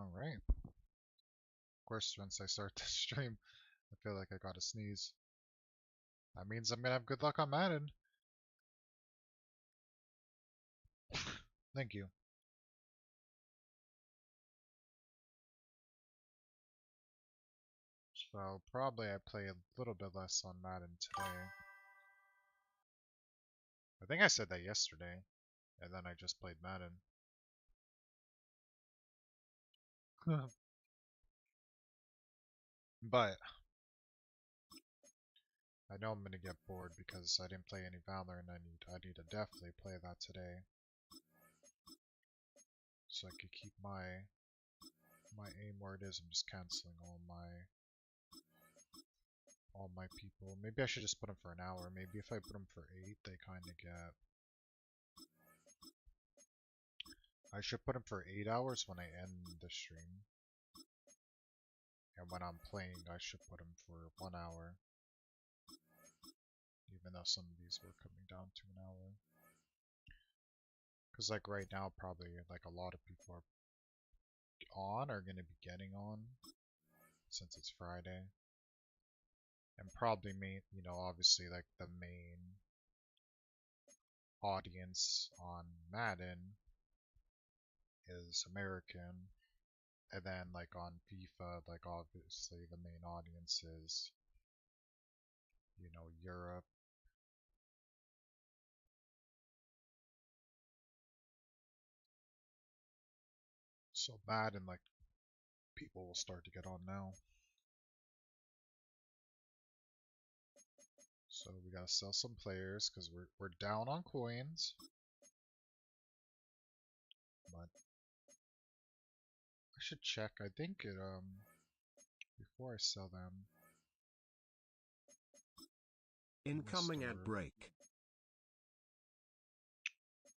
Alright. Of course, once I start the stream, I feel like I gotta sneeze. That means I'm gonna have good luck on Madden. Thank you. So, probably I play a little bit less on Madden today. I think I said that yesterday, and then I just played Madden. But, I know I'm gonna get bored because I didn't play any Valorant, and I need to definitely play that today. So I could keep my aim where it is. I'm just canceling all my people. Maybe I should just put them for an hour. Maybe if I put them for 8, they kind of get... I should put them for 8 hours when I end the stream. And when I'm playing, I should put them for 1 hour. Even though some of these were coming down to an hour. Because like right now, probably like a lot of people are going to be getting on. Since it's Friday. And probably obviously like the main audience on Madden is American, and then like on FIFA, like obviously the main audience is, Europe. So Madden, like, people will start to get on now. So we gotta sell some players because we're down on coins. But I should check. I think it before I sell them. Incoming at break.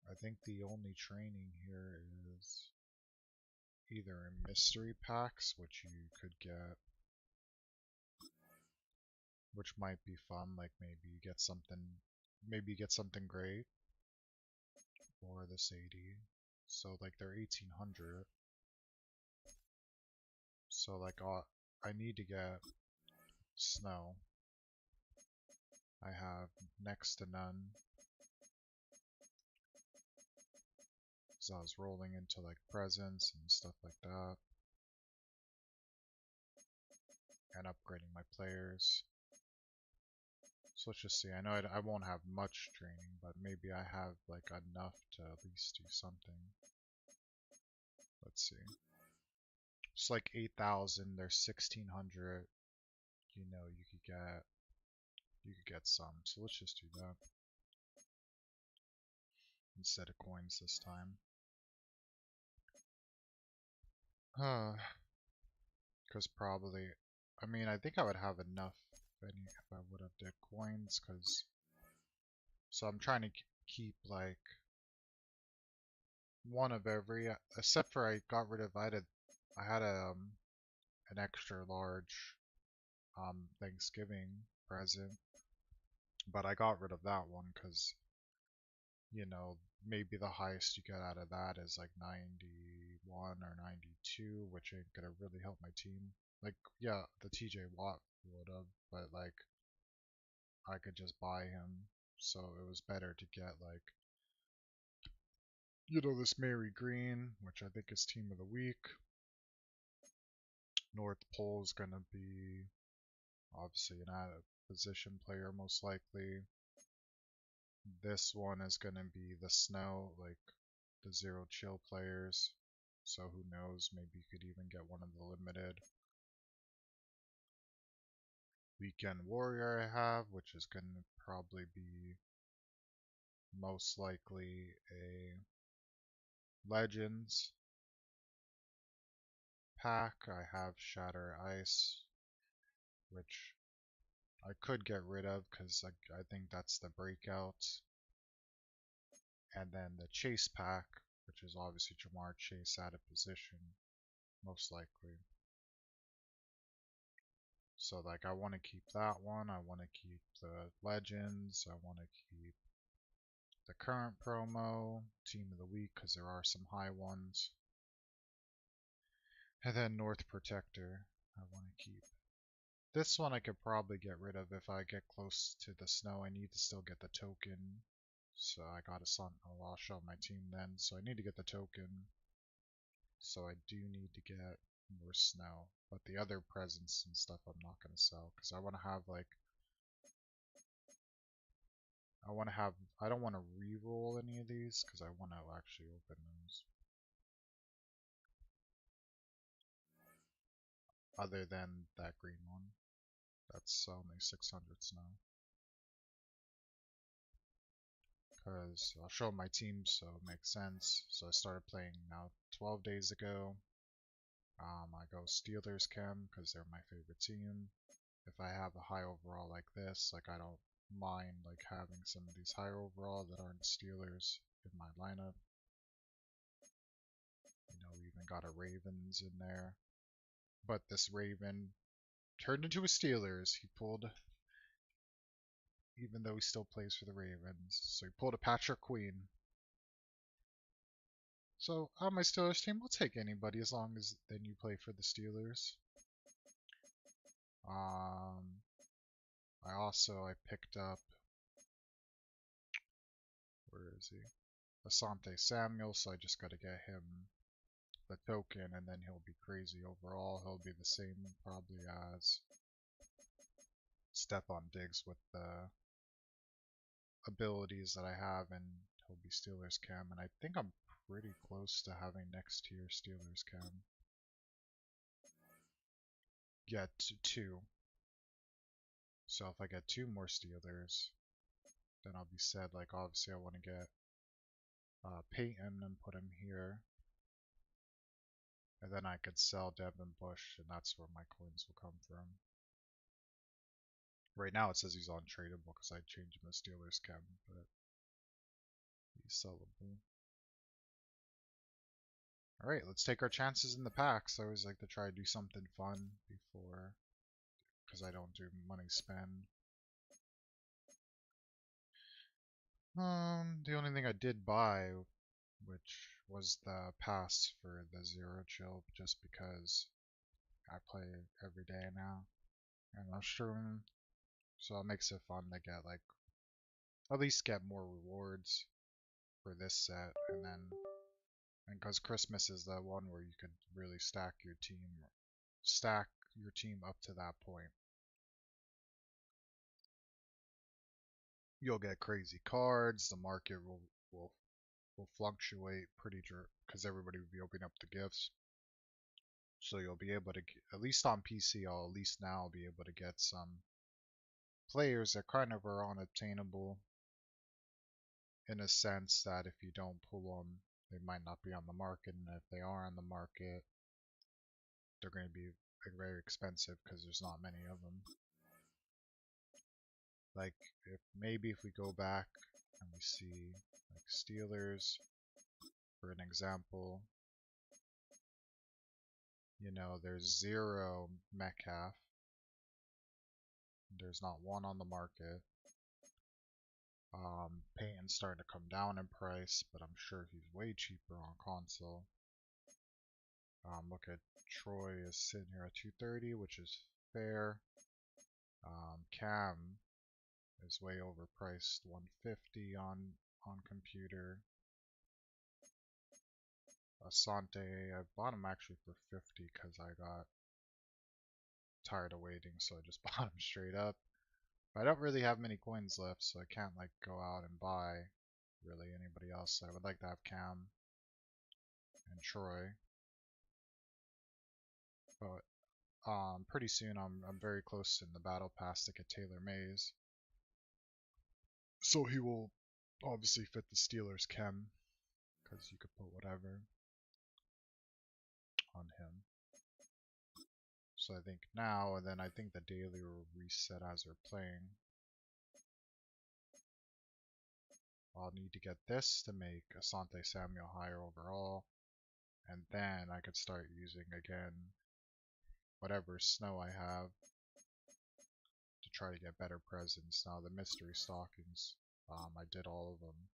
I think the only training here is either in mystery packs, which you could get, which might be fun. Like maybe you get something great for this 80. So like they're 1800. So like I need to get snow. I have next to none. So I was rolling into like presents and stuff like that. And upgrading my players. So let's just see. I know I won't have much training, but maybe I have like enough to at least do something. Let's see. It's like 8,000. There's 1,600. You could get some. So let's just do that instead of coins this time. Because probably, I think I would have enough if I would have did coins. So I'm trying to keep like one of every, except for I got rid of, I had an extra large Thanksgiving present, but I got rid of that one because maybe the highest you get out of that is like 91 or 92, which ain't gonna really help my team. Like, yeah, the TJ Watt would have, but like, I could just buy him, so it was better to get like, this Mary Green, which I think is team of the week. North Pole is gonna be obviously an out of position player most likely. This one is gonna be the Snow, like the Zero Chill players. So who knows, maybe you could even get one of the limited. Weekend Warrior I have, which is gonna probably be most likely a Legends pack. I have Shatter Ice, which I could get rid of because I think that's the breakout. And then the Chase pack, which is obviously Jamar Chase out of position, most likely. So like I want to keep that one, I want to keep the Legends, I want to keep the current promo, Team of the Week, because there are some high ones. And then North Protector, I want to keep. This one I could probably get rid of if I get close to the snow. I need to still get the token. So I got a sun. Oh, I'll show my team then. So I need to get the token. So I do need to get more snow. But the other presents and stuff I'm not going to sell. Because I want to have like... I don't want to re-roll any of these. Because I want to actually open those. Other than that green one. That's only 600 snow. Because I'll show my team, so it makes sense. So I started playing now 12 days ago. I go Steelers Chem because they're my favorite team. If I have a high overall like this, like I don't mind like having some of these higher overall that aren't Steelers in my lineup. You know, we even got a Ravens in there. But this Raven turned into a Steelers. He pulled, even though he still plays for the Ravens. So he pulled a Patrick Queen. So on my Steelers team, we'll take anybody as long as then you play for the Steelers. I picked up, where is he? Asante Samuel, so I just gotta get him the token and then he'll be crazy overall. He'll be the same probably as Stephon Diggs with the abilities that I have, and he'll be Steelers Cam, and I think I'm pretty close to having next tier Steelers Cam. Get two. So if I get two more Steelers, then I'll be set. Like obviously I want to get Peyton and put him here. And then I could sell Devin Bush, and that's where my coins will come from. Right now it says he's untradeable because I changed him to Steelers Chem, but he's sellable. Alright, let's take our chances in the packs. I always like to try to do something fun before, because I don't do money spend. The only thing I did buy, which was the pass for the Zero Chill, just because I play every day now, and I'm streaming, so it makes it fun to get like, at least get more rewards for this set, and then, and because Christmas is the one where you could really stack your team up to that point. You'll get crazy cards, the market will fluctuate pretty because everybody will be opening up the gifts. So you'll be able to, at least on PC, I'll at least now be able to get some players that kind of are unobtainable, in a sense that if you don't pull them, they might not be on the market, and if they are on the market, they're going to be very expensive because there's not many of them. Like, if we go back and we see like Steelers, for an example, you know, there's 0 Metcalf. There's not one on the market. Payton's starting to come down in price, but I'm sure he's way cheaper on console. Look at Troy is sitting here at 230, which is fair. Cam is way overpriced, 150 on computer. Asante, I bought him actually for 50 because I got tired of waiting, so I just bought him straight up. But I don't really have many coins left, so I can't like go out and buy really anybody else. I would like to have Cam and Troy, but pretty soon I'm very close in the battle pass to get Taylor Mays, so he will obviously fit the Steelers chem because you could put whatever on him. So I think now, and then I think the daily will reset as we're playing. I'll need to get this to make Asante Samuel higher overall, and then I could start using again whatever snow I have to try to get better presents. Now the mystery stockings, I did all of them.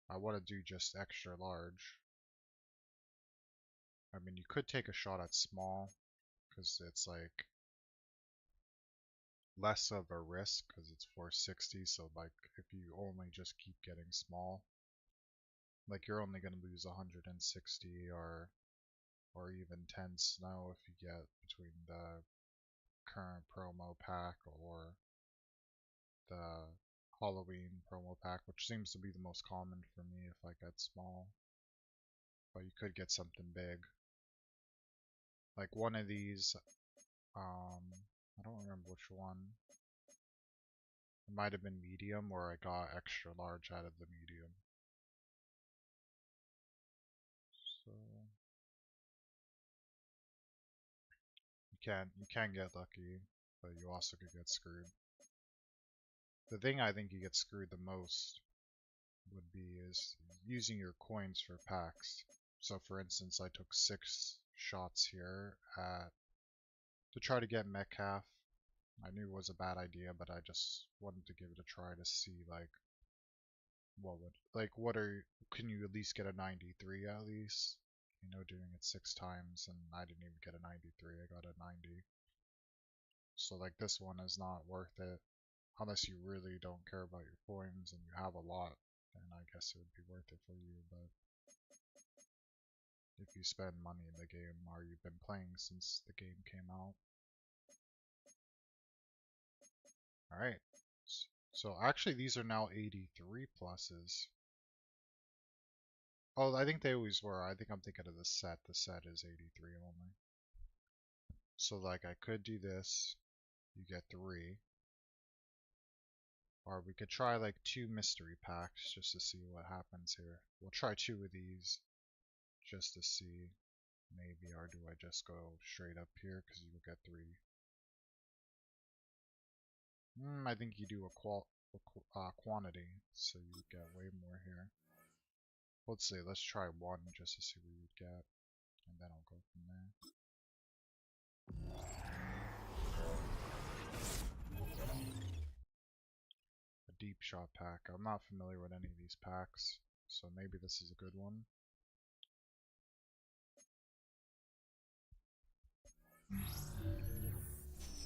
I want to do just extra large, I mean, you could take a shot at small, because it's like less of a risk, because it's 460, so like if you only just keep getting small, like you're only going to lose 160 or even 10 snow if you get between the current promo pack or the Halloween promo pack, which seems to be the most common for me if I get small. But you could get something big. Like one of these, I don't remember which one. It might have been medium, or I got extra large out of the medium. So you can get lucky, but you also could get screwed. The thing I think you get screwed the most would be is using your coins for packs. So for instance, I took 6 shots here to try to get Metcalf. I knew it was a bad idea, but I just wanted to give it a try to see like can you at least get a 93 at least? You know, doing it 6 times, and I didn't even get a 93, I got a 90. So like this one is not worth it unless you really don't care about your coins and you have a lot, then I guess it would be worth it for you. But if you spend money in the game or you've been playing since the game came out. Alright, so actually these are now 83 pluses. Oh, I think they always were. I think I'm thinking of the set. The set is 83 only. So like I could do this, you get 3. Or we could try like 2 mystery packs just to see what happens here. We'll try 2 of these just to see maybe, or do I just go straight up here because you will get 3. I think you do a quantity, so you get way more here. Let's see, let's try 1 just to see what you'd get, and then I'll go from there. A deep shot pack. I'm not familiar with any of these packs, so maybe this is a good one.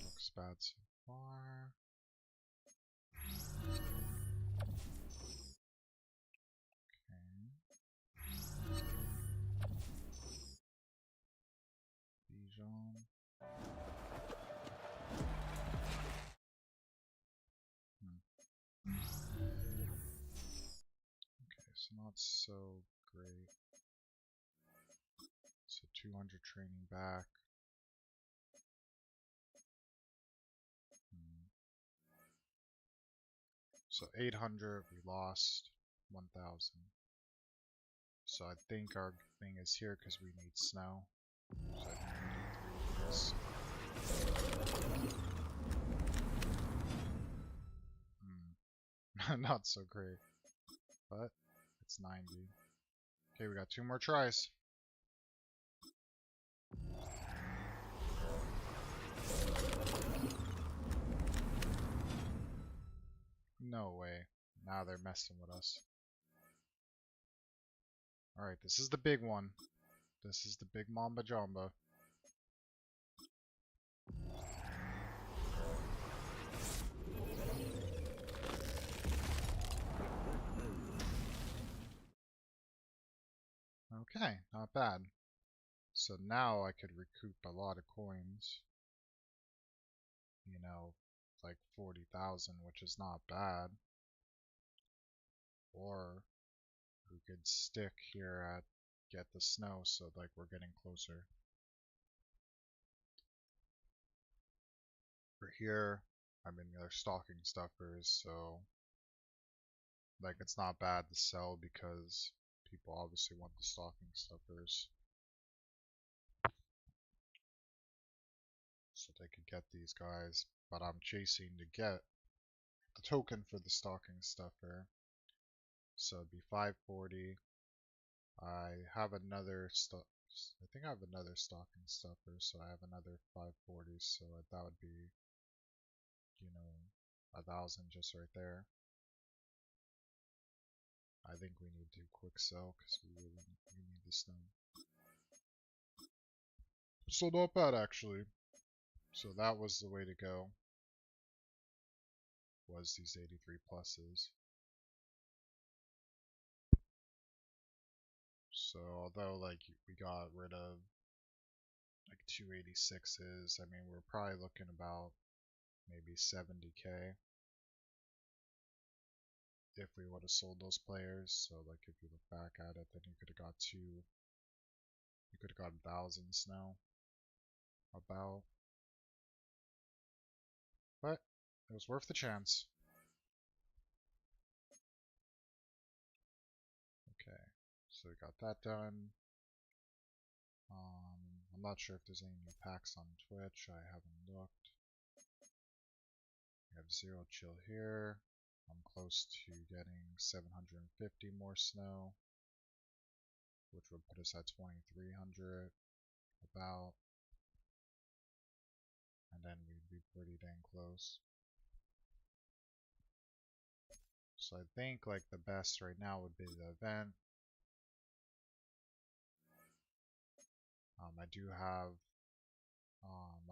Looks bad so far. Bijan. Okay, so not so great. So 200 training back. So 800, we lost 1,000. So I think our thing is here because we need snow. So I think we do 3 of these. Not so great, but it's 90. Okay, we got 2 more tries. No way. Now they're messing with us. Alright, this is the big one. This is the big Mamba Jamba. Okay, not bad. So now I could recoup a lot of coins. You know, like 40,000, which is not bad. Or we could stick here at get the snow, so like we're getting closer. For here, I mean they're stocking stuffers, so like it's not bad to sell because people obviously want the stocking stuffers. So they could get these guys, but I'm chasing to get the token for the stocking stuffer. So it'd be 540. I have another I think I have another stocking stuffer, so I have another 540, so that would be, you know, 1,000 just right there. I think we need to quick sell because we need the snow. So not bad actually. So that was the way to go. Was these 83 pluses. So although like we got rid of like 286s, I mean we're probably looking about maybe 70k if we would have sold those players. So like if you look back at it, then you could have got you could have gotten thousands now about, but it was worth the chance. Okay, so we got that done. I'm not sure if there's any new packs on Twitch. I haven't looked. We have zero chill here. I'm close to getting 750 more snow, which would put us at 2300 about, and then we'd be pretty dang close. So I think like the best right now would be the event. I do have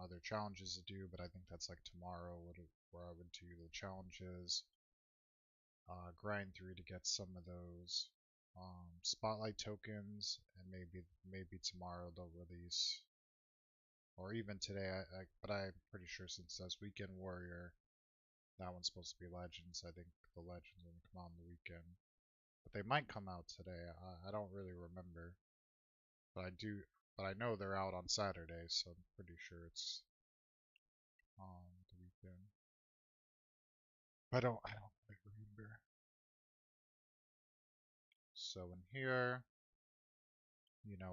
other challenges to do, but I think that's like tomorrow where I would do the challenges, grind through to get some of those spotlight tokens, and maybe tomorrow they'll release, or even today. But I'm pretty sure since that's Weekend Warrior, that one's supposed to be Legends. I think the Legends will come out on the weekend, but they might come out today. I don't really remember, but I do. But I know they're out on Saturday, so I'm pretty sure it's on the weekend. I don't quite remember. So in here,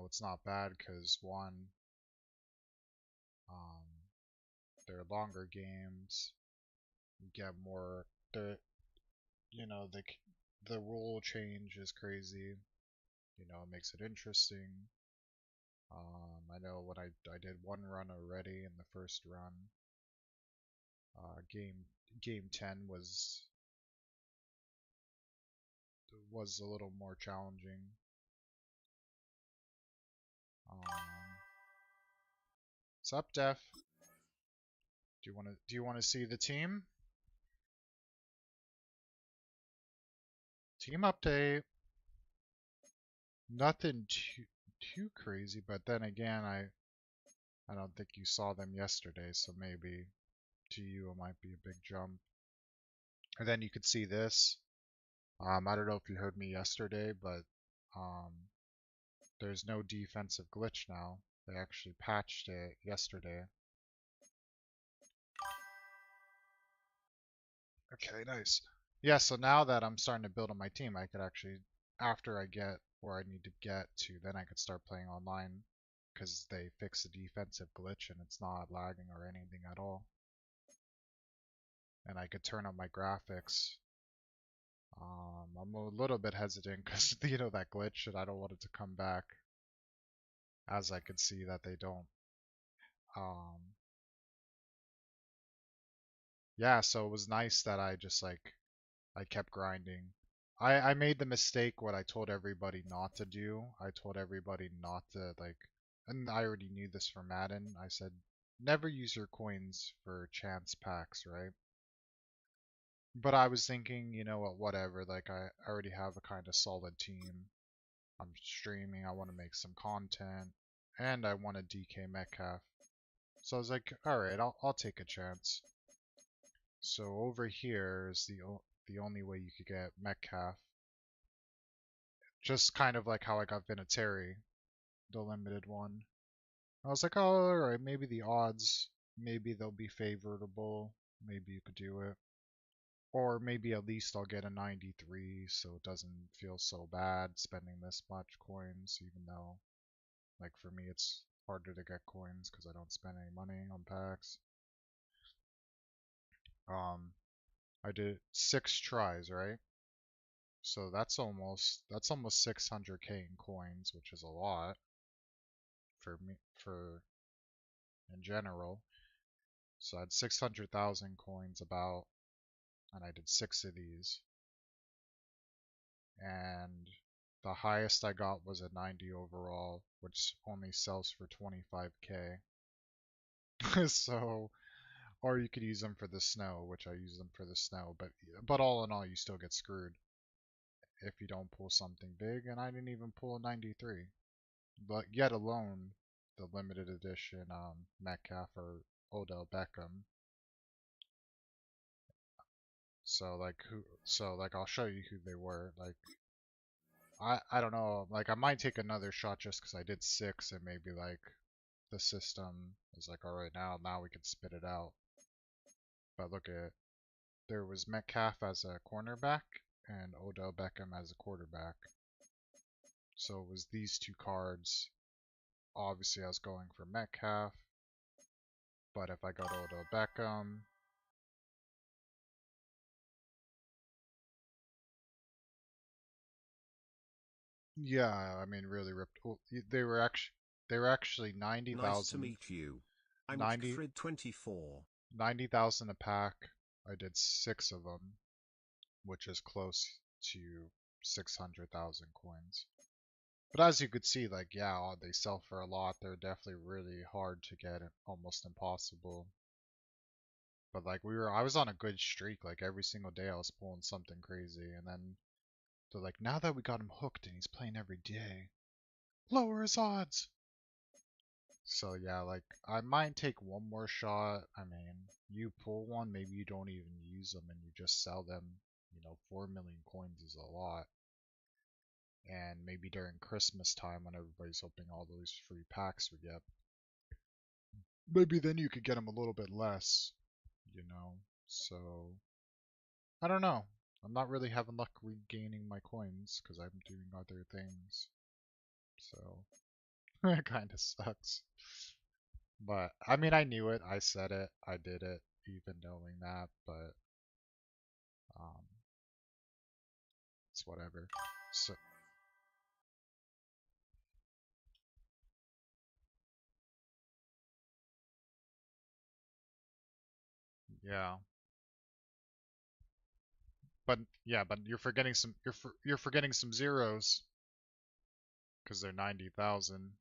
it's not bad because one, um, they're longer games. You get more. The rule change is crazy. It makes it interesting. I know when I did one run already in the first run. Game 10 was a little more challenging. What's up, Def? Do you want to see the team? Team update. Nothing too crazy, but then again, I don't think you saw them yesterday, so maybe to you it might be a big jump. And then you could see this. I don't know if you heard me yesterday, but um, there's no defensive glitch now. They actually patched it yesterday. Okay, nice. Yeah, so now that I'm starting to build on my team, I could actually, after I get where I need to get to, then I could start playing online because they fixed the defensive glitch and it's not lagging or anything at all. And I could turn on my graphics. I'm a little bit hesitant because that glitch, and I don't want it to come back, as I could see that they don't. Um, yeah, so it was nice that I just like I kept grinding. I made the mistake what I told everybody not to do. I told everybody not to like, and I already knew this from Madden. I said never use your coins for chance packs, right? But I was thinking, you know what, whatever. Like I already have a kind of solid team. I'm streaming. I want to make some content, and I want a DK Metcalf. So I was like, all right, I'll take a chance. So over here is the only way you could get Metcalf. Just kind of like how I got Vinatieri, the limited one. I was like, oh, alright, maybe the odds, maybe they'll be favorable. Maybe you could do it. Or maybe at least I'll get a 93 so it doesn't feel so bad spending this much coins, even though, like, for me it's harder to get coins because I don't spend any money on packs. Um, I did 6 tries, right? So that's almost 600k in coins, which is a lot for me for in general. So I had 600,000 coins about, and I did 6 of these. And The highest I got was a 90 overall, which only sells for 25k. So, or you could use them for the snow, which I use them for the snow, but all in all, you still get screwed if you don't pull something big, and I didn't even pull a 93. But yet alone, the limited edition Metcalf or Odell Beckham. So I'll show you who they were. Like I don't know, like I might take another shot just because I did 6 and maybe like the system is like, alright, now we can spit it out. But look at, there was Metcalf as a cornerback and Odell Beckham as a quarterback. So it was these two cards. Obviously I was going for Metcalf, but if I go to Odell Beckham, yeah, I mean really ripped. Well, they were actually Nice to meet you. I'm 90 Kfrid24. 90,000 a pack. I did 6 of them, which is close to 600,000 coins. But as you could see, like, yeah, they sell for a lot. They're definitely really hard to get, almost impossible. But like I was on a good streak. Like every single day I was pulling something crazy. And then they're like, now that we got him hooked and he's playing every day, lower his odds. So yeah, like I might take one more shot. I mean, you pull one, maybe you don't even use them and you just sell them. 4 million coins is a lot. And maybe during Christmas time when everybody's opening all those free packs we get, maybe then you could get them a little bit less, you know. So I don't know. I'm not really having luck regaining my coins because I'm doing other things. So it kind of sucks. But I mean, I knew it. I said it. I did it, even knowing that. But um, it's whatever. So yeah, but you're forgetting you're forgetting some zeros because they're 90,000.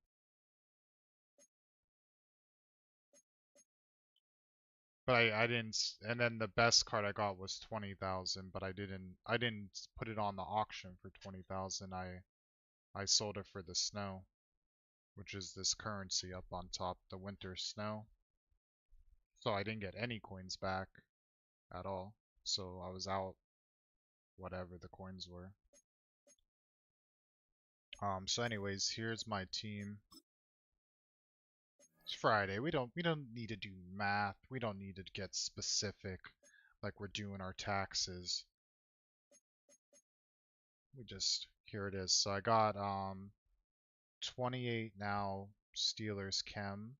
But I didn't, and then the best card I got was 20,000, but I didn't put it on the auction for 20,000. I sold it for the snow, which is this currency up on top, the winter snow. So I didn't get any coins back at all. So I was out whatever the coins were. So anyways, here's my team. It's Friday. We don't need to do math. We don't need to get specific like we're doing our taxes. We just here it is. So I got 28 now Steelers chem.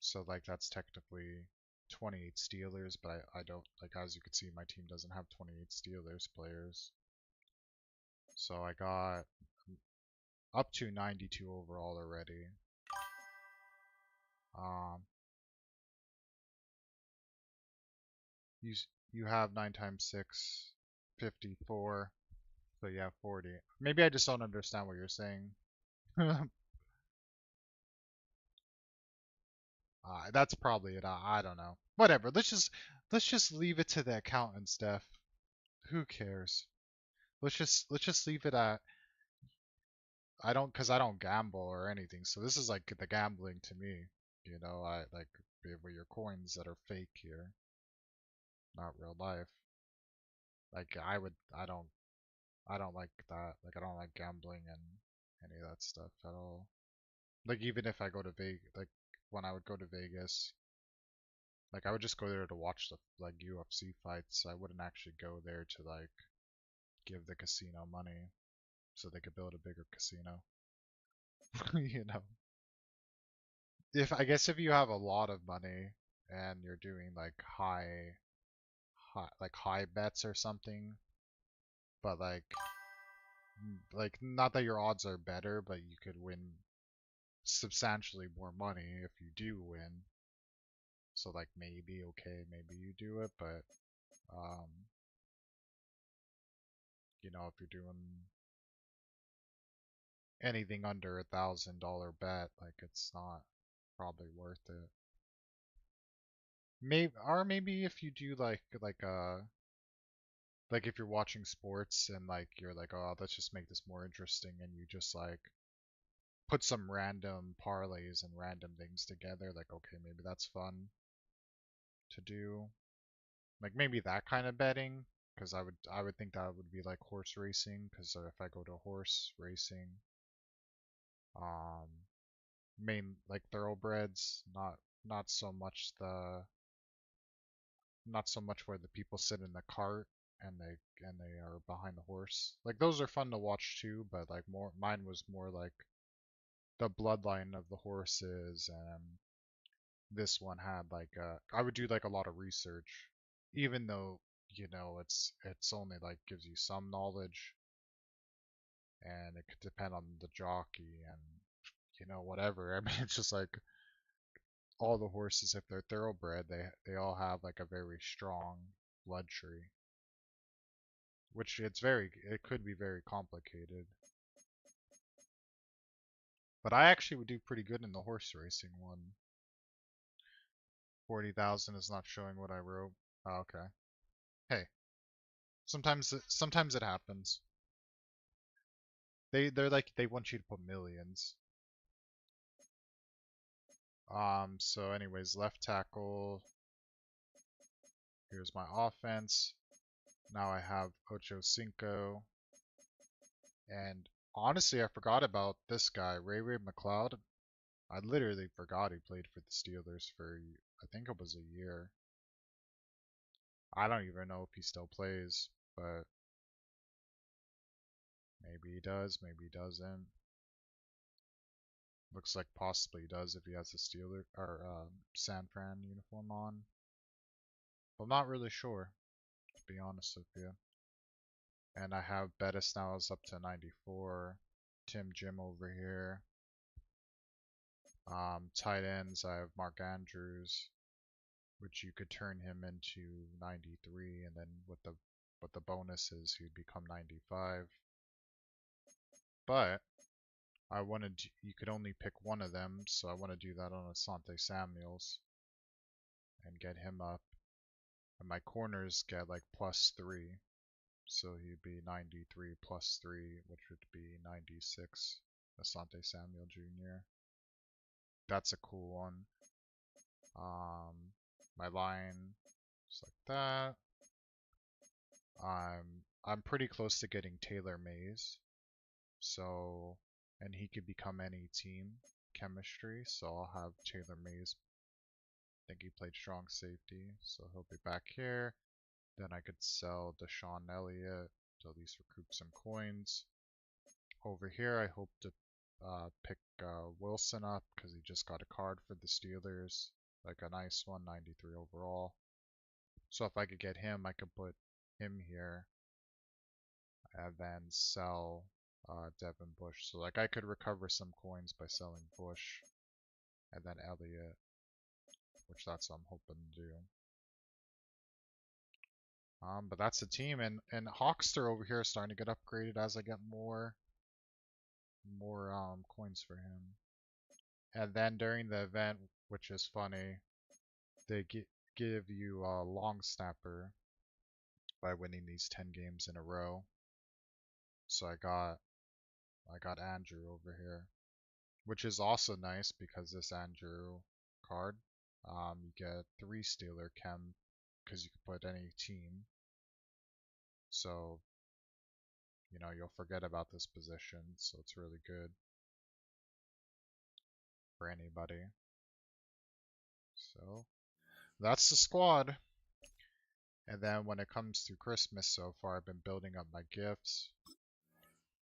So like that's technically 28 Steelers, but I don't, like, as you can see, my team doesn't have 28 Steelers players. So I got up to 92 overall already. Um, you you have 9 times 6, 54. So yeah, 40. Maybe I just don't understand what you're saying. That's probably it. I don't know. Whatever. Let's just leave it to the accountant, Steph. Who cares? Let's just leave it at I don't, cause I don't gamble or anything. So this is like the gambling to me. I like with your coins that are fake here, not real life. Like I don't like that. Like I don't like gambling and any of that stuff at all. Like even if I go to Vegas, like when I would go to Vegas, like I would just go there to watch the like UFC fights. I wouldn't actually go there to like give the casino money so they could build a bigger casino. you know. I guess if you have a lot of money and you're doing like high bets or something, but like not that your odds are better, but you could win substantially more money if you do win. So like maybe okay, maybe you do it, but um if you're doing anything under $1,000 bet, like it's not probably worth it. Maybe if you do like if you're watching sports and like you're like, oh, let's just make this more interesting, and you just like put some random parlays and random things together, like okay, maybe that's fun to do. Like maybe that kind of betting, because I would think that would be like horse racing, because if I go to horse racing, um, main like thoroughbreds, not so much not so much where the people sit in the cart and they are behind the horse. Like those are fun to watch too, but like more mine was more like the bloodline of the horses, and this one had like I would do like a lot of research, even though it's only like gives you some knowledge, and it could depend on the jockey and whatever. I mean, it's just like all the horses, if they're thoroughbred, they all have like a very strong blood tree, which it could be very complicated. But I actually would do pretty good in the horse racing one. 40,000 is not showing what I wrote. Oh, okay. Hey, sometimes it happens. They're like they want you to put millions. So anyways, left tackle. Here's my offense. Now I have Ocho Cinco. And honestly, I forgot about this guy, Ray McLeod. I literally forgot he played for the Steelers for, I think it was a year. I don't even know if he still plays, but maybe he does, maybe he doesn't. Looks like possibly he does if he has the Steeler or San Fran uniform on. But I'm not really sure, to be honest with you. And I have Bettis now is up to 94. Tim Jim over here. Tight ends, I have Mark Andrews, which you could turn him into 93, and then with the bonuses, he'd become 95. But you could only pick one of them, so I want to do that on Asante Samuels and get him up. And my corners get like +3, so he'd be 93 +3, which would be 96. Asante Samuel Jr. That's a cool one. My line just like that. I'm pretty close to getting Taylor Mays, so and he could become any team chemistry, so I'll have Taylor Mays. I think he played strong safety, so he'll be back here. Then I could sell Deshaun Elliott to at least recoup some coins. Over here, I hope to pick Wilson up because he just got a card for the Steelers, like a nice one, 93 overall. So if I could get him, I could put him here and then sell Devin Bush. So like I could recover some coins by selling Bush and then Elliott, which that's what I'm hoping to do. But that's the team, and Hawkster over here is starting to get upgraded as I get more coins for him. And then during the event, which is funny, they give you a long snapper by winning these 10 games in a row. So I got Andrew over here, which is also nice because this Andrew card, you get 3 Steeler Chem because you can put any team. So, you'll forget about this position, so it's really good for anybody. So, that's the squad. And then when it comes to Christmas so far, I've been building up my gifts.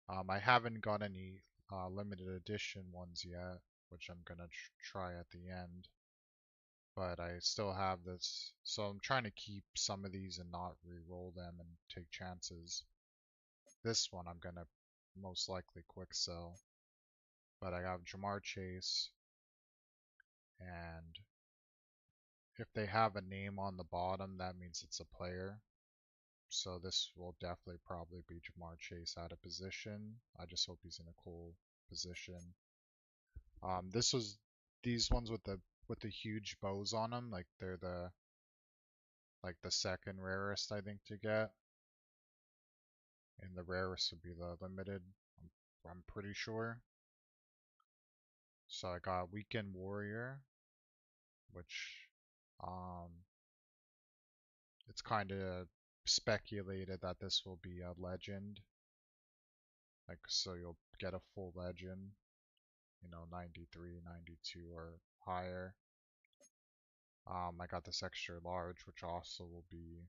I haven't got any limited edition ones yet, which I'm gonna try at the end. But I still have this, so I'm trying to keep some of these and not re-roll them and take chances. This one I'm gonna most likely quick sell. But I have Jamar Chase, and if they have a name on the bottom, that means it's a player. So this will definitely probably be Jamar Chase out of position. I just hope he's in a cool position. These ones with the huge bows on them, like they're the second rarest I think to get, and the rarest would be the limited. I'm pretty sure. So I got Weekend Warrior, which it's kind of speculated that this will be a legend. Like, so you'll get a full legend, 93, 92 or higher. I got this extra large, which also will be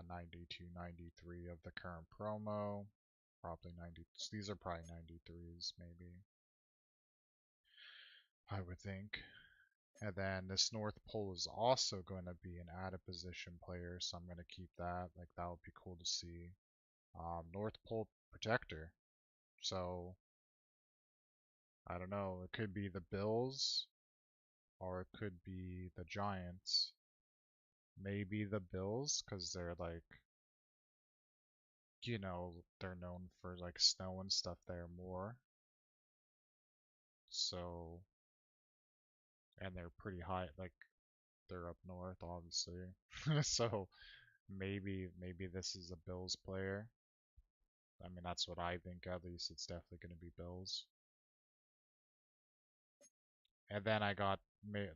92, 93 of the current promo. Probably 90. These are probably 93s, maybe. I would think. And then this North Pole is also going to be an out of position player, so I'm going to keep that. Like, that would be cool to see. North Pole Protector. So, I don't know. It could be the Bills, or it could be the Giants. Maybe the Bills, because they're like, they're known for like snow and stuff there more. So, and they're pretty high, like they're up north, obviously. So maybe this is a Bills player. I mean, that's what I think. At least it's definitely going to be Bills. And then I got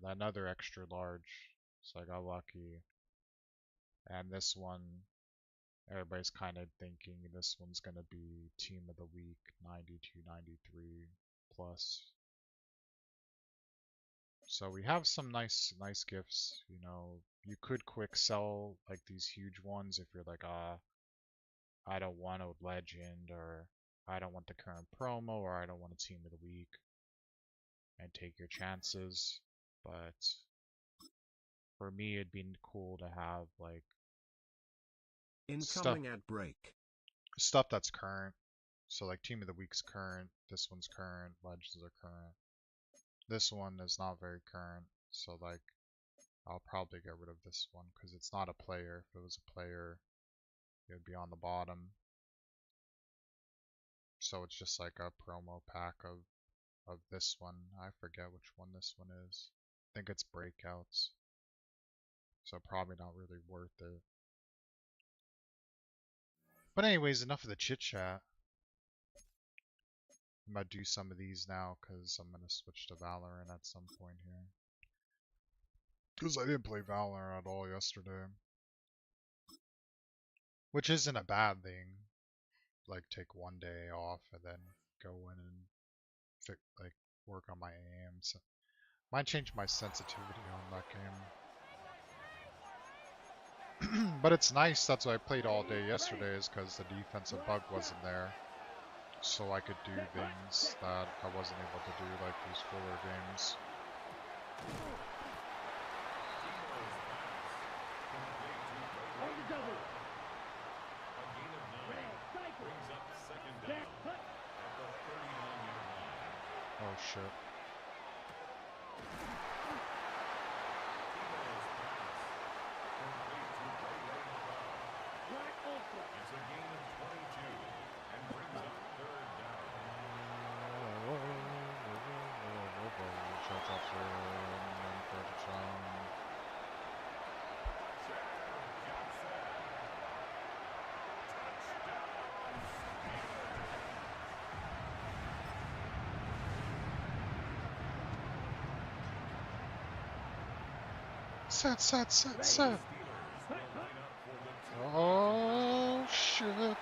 another extra large, so I got lucky. And this one, everybody's kind of thinking this one's going to be Team of the Week, 92, 93 plus. So we have some nice gifts. You could quick sell like these huge ones if you're like, I don't want a legend, or I don't want the current promo, or I don't want a Team of the Week, and take your chances. But for me, it'd be cool to have like incoming ad break. Stuff that's current. So like Team of the Week's current, this one's current, legends are current. This one is not very current, so like I'll probably get rid of this one because it's not a player. If it was a player, it would be on the bottom. So it's just like a promo pack of this one. I forget which one this one is. I think it's Breakouts. So probably not really worth it. But anyways, enough of the chit chat. I'm gonna do some of these now because I'm gonna switch to Valorant at some point here. Because I didn't play Valorant at all yesterday. Which isn't a bad thing. Like, take one day off and then go in and work on my aim. So, might change my sensitivity on that game. But it's nice. That's why I played all day yesterday, is because the defensive bug wasn't there. So I could do things that I wasn't able to do, like these fuller games. Oh shit. It's a gain of 22 and brings up third down. Set. Oh shit.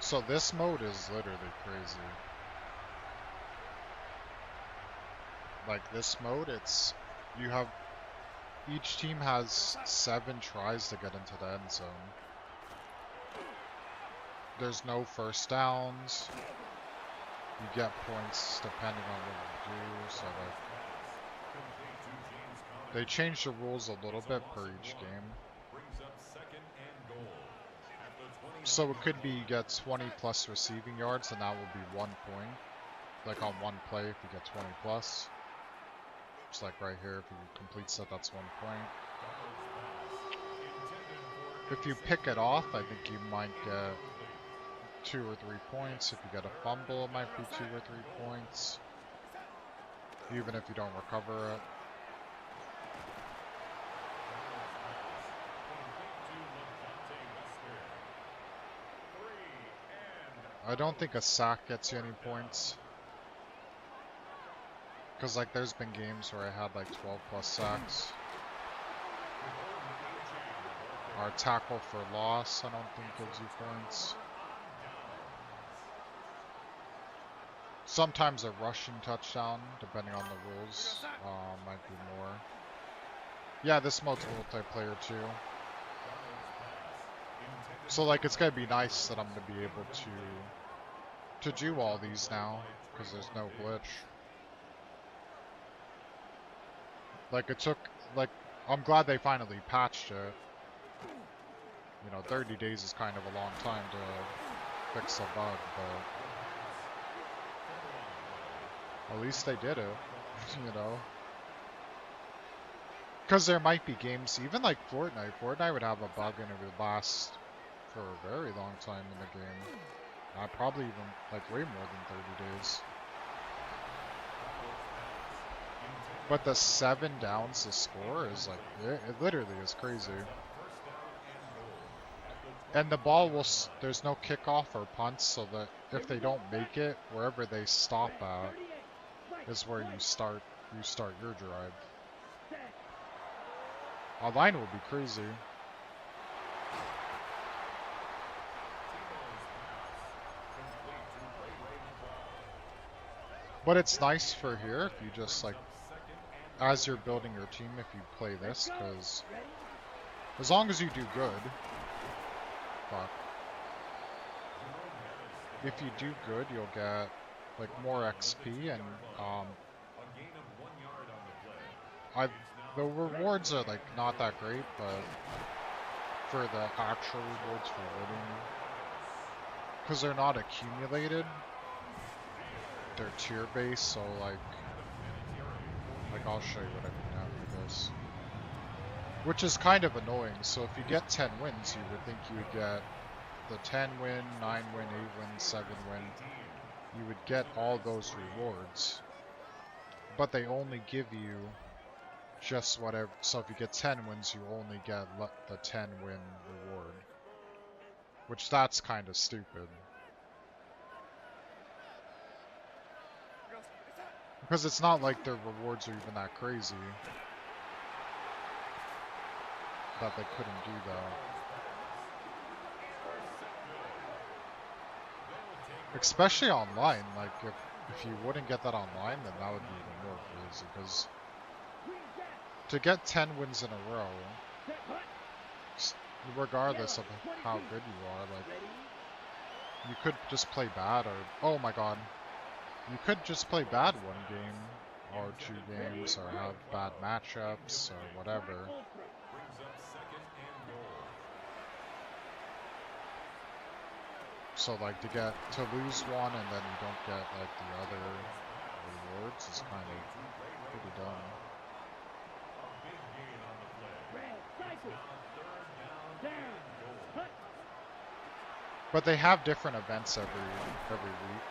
So this mode is literally crazy. Like this mode, each team has 7 tries to get into the end zone. There's no first downs. You get points depending on what you do, so like they changed the rules a little bit per each game. So it could be you get 20 plus receiving yards, and that will be 1 point. Like on one play, if you get 20 plus. Just like right here, if you complete stuff, that's 1 point. if you pick it off, I think you might get 2 or 3 points. If you get a fumble, it might be 2 or 3 points. Even if you don't recover it. I don't think a sack gets you any points. Because, like, there's been games where I had, like, 12 plus sacks. Or tackle for loss, I don't think gives you points. Sometimes a rushing touchdown, depending on the rules, might be more. Yeah, this mode's multiplayer too. So like, it's gonna be nice that I'm gonna be able to do all these now, because there's no glitch. Like, it took, like, I'm glad they finally patched it. You know, 30 days is kind of a long time to fix a bug, but at least they did it, you know. Because there might be games, even like Fortnite. Fortnite would have a bug and it would last for a very long time in the game. Probably even like way more than 30 days. But the 7 downs to score is like, it literally is crazy. And the ball will, there's no kickoff or punts, so that if they don't make it, wherever they stop at is where you start your drive. Our line would be crazy. But it's nice for here if you just like, as you're building your team, if you play this, because as long as you do good, fuck. If you do good, you'll get like more XP and the rewards are like not that great, but for the actual rewards for winning, because they're not accumulated, they're tier based. So like I'll show you what I mean after this, which is kind of annoying. So if you get 10 wins, you would think you would get the 10 win, 9 win, 8 win, 7 win. You would get all those rewards, but they only give you just whatever. So if you get 10 wins, you only get the 10 win reward, which that's kind of stupid. Because it's not like their rewards are even that crazy that they couldn't do that. Especially online, like if you wouldn't get that online, then that would be even more crazy, because to get 10 wins in a row, regardless of how good you are, like, you could just play bad, or, oh my god, you could just play bad one game, or 2 games, or have bad matchups, or whatever. So like to lose one and then you don't get like the other rewards is kind of pretty dumb. But they have different events every week.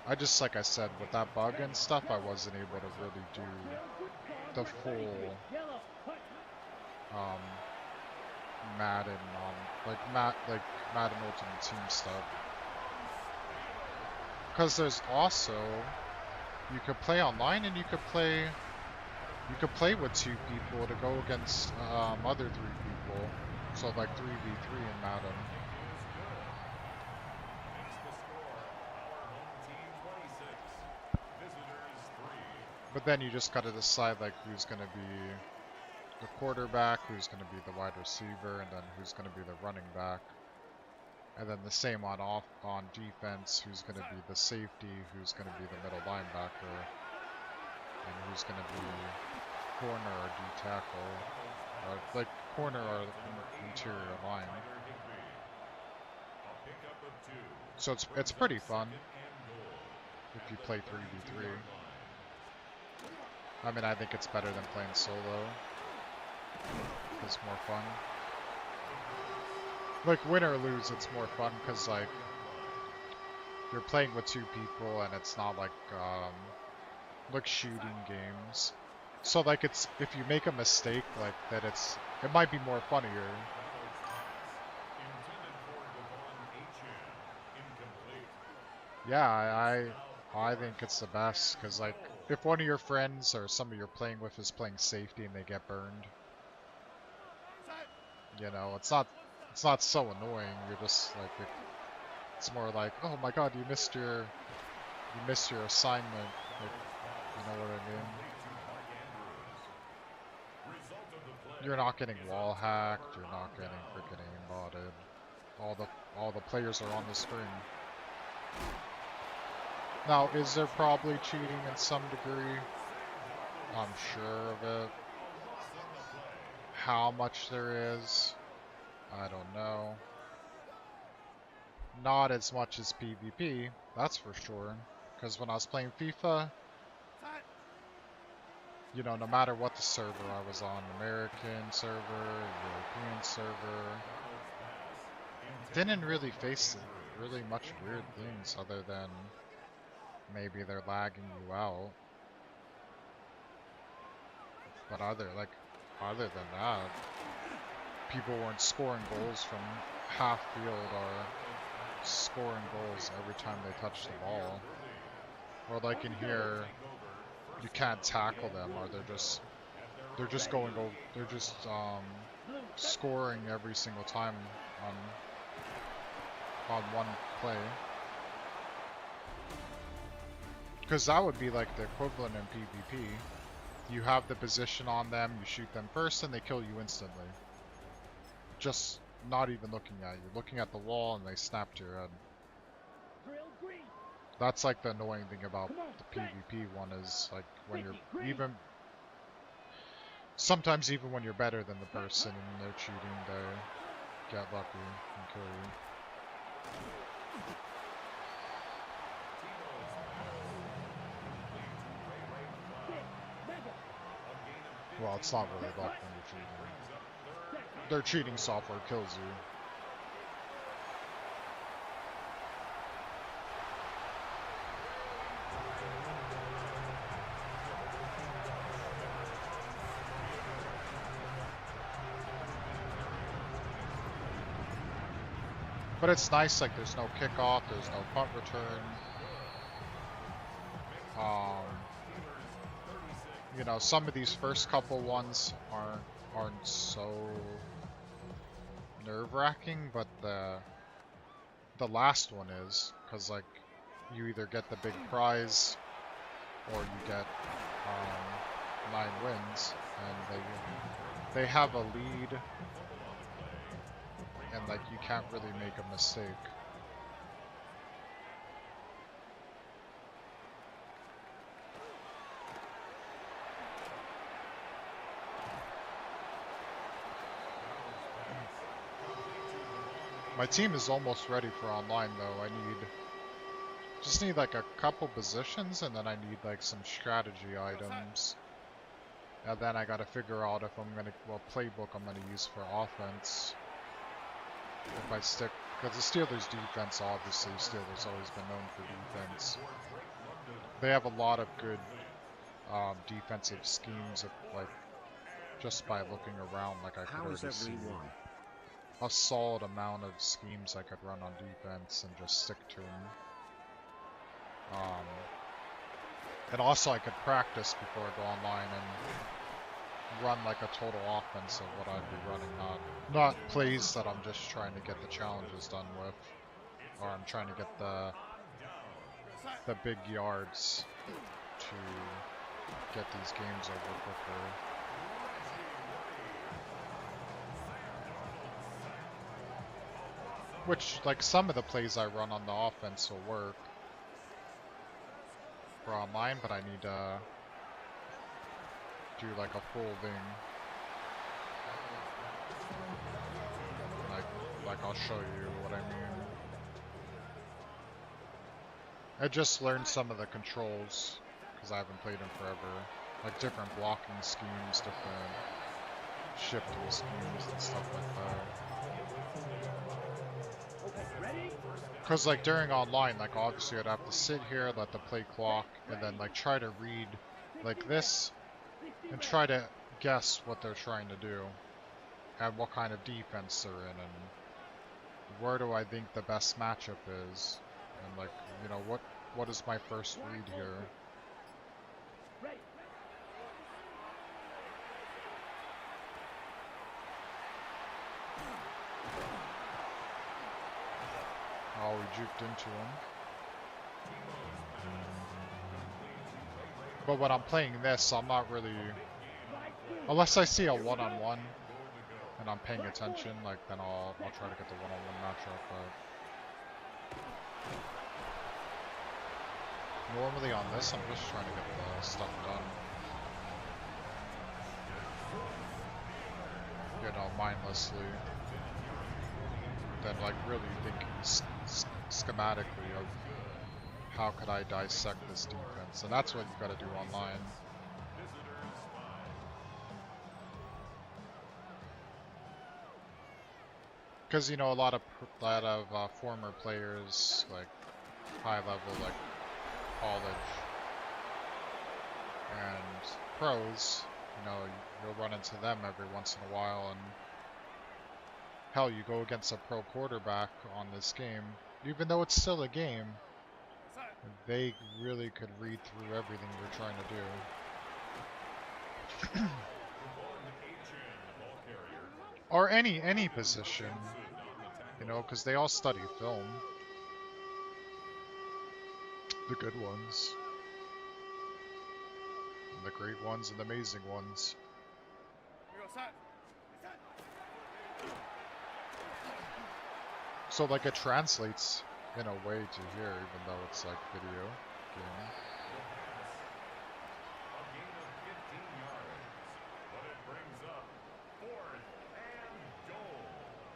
I just like I said, with that bug and stuff, I wasn't able to really do the full Madden on Madden Ultimate Team stuff. Because there's also, you could play online and you could play with 2 people to go against other 3 people. So like 3v3 in Madden. But then you just gotta decide like who's gonna be the quarterback, who's going to be the wide receiver, and then who's going to be the running back. And then the same on defense, who's going to be the safety, who's going to be the middle linebacker, and who's going to be corner or D-tackle, like corner or interior line. So it's pretty fun if you play 3v3. I mean, I think it's better than playing solo. It's more fun. Like, win or lose, it's more fun because, like, you're playing with two people and it's not like shooting games. So, like, it's, if you make a mistake, like, that it might be more funnier. Yeah, I think it's the best, because, like, if one of your friends or somebody you're playing with is playing safety and they get burned, you know, it's not so annoying. You're just like, it's more like, oh my god, you missed your assignment. Like, you know what I mean? You're not getting wall hacked. You're not getting freaking aimbotted. All the players are on the screen. Now, is there probably cheating in some degree? I'm sure of it. How much there is, I don't know. Not as much as PvP, that's for sure. Because when I was playing FIFA, you know, no matter what the server I was on, American server, European server, didn't really face really much weird things other than maybe they're lagging you out. But other than that, people weren't scoring goals from half field or scoring goals every time they touch the ball. Or like in here, you can't tackle them, or they're just scoring every single time on one play. Because that would be like the equivalent in PvP. You have the position on them, you shoot them first, and they kill you instantly. Just not even looking at you. Looking at the wall and they snap to your head. That's like the annoying thing about the PvP one is like when you're even... Sometimes even when you're better than the person and they're cheating, they get lucky and kill you. Well, it's not really luck when you're cheating. Their cheating software kills you. But it's nice, like, there's no kickoff, there's no punt return. You know, some of these first couple ones aren't so nerve-wracking, but the last one is, because, like, you either get the big prize or you get 9 wins, and they have a lead, and, like, you can't really make a mistake. My team is almost ready for online though. I just need like a couple positions, and then I need like some strategy items. And then I gotta figure out if what playbook I'm gonna use for offense. If I stick, because the Steelers defense, obviously, Steelers always been known for defense. They have a lot of good defensive schemes, like just by looking around, like I could already see a solid amount of schemes I could run on defense and just stick to them. And also I could practice before I go online and run like a total offense of what I'd be running, not plays that I'm just trying to get the challenges done with, or I'm trying to get the big yards to get these games over quicker. Which, like, some of the plays I run on the offense will work for online, but I need to do like a full thing. Like I'll show you what I mean. I just learned some of the controls because I haven't played them forever. like different blocking schemes, different shifting schemes and stuff like that. Cause like during online, like obviously I'd have to sit here, let the play clock, and then like try to read like this, and try to guess what they're trying to do, and what kind of defense they're in, and where do I think the best matchup is, and like, you know, what is my first read here. Oh, we juked into him. But when I'm playing this, I'm not really... Unless I see a one-on-one and I'm paying attention, like, then I'll try to get the one-on-one matchup, but... Normally on this, I'm just trying to get the stuff done. You know, mindlessly. Then, like, really thinking schematically of how could I dissect this defense, and that's what you gotta do online. Because, you know, a lot of former players, like high level, like college and pros, you know, you'll run into them every once in a while, and hell, you go against a pro quarterback on this game, even though it's still a game, they really could read through everything you're trying to do. Or any position, you know, because they all study film. The good ones. And the great ones and the amazing ones. So, like, it translates in a way to here, even though it's like video game.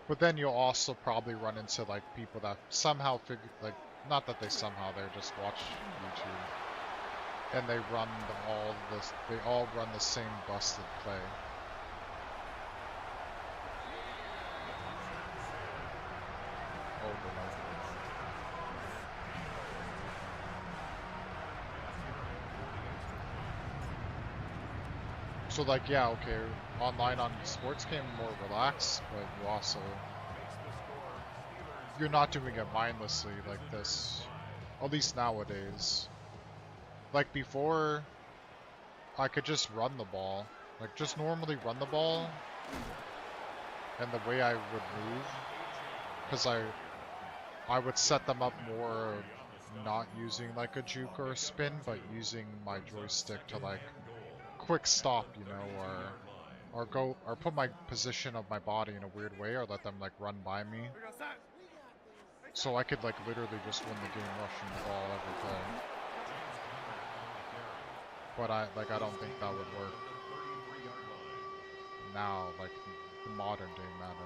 But then you'll also probably run into like people that somehow figure, like, not that they somehow, they just watch YouTube and they run they all run the same busted play. So like, yeah, okay, online on sports game more relaxed, but you also, you're not doing it mindlessly like this, at least nowadays. Like before, I could just run the ball, like just normally run the ball, and the way I would move, because I would set them up more not using like a juke or a spin, but using my joystick to like quick stop, you know, or put my position of my body in a weird way, or let them like run by me. So I could like literally just win the game rushing the ball every play. But I don't think that would work now, like the modern day Madden.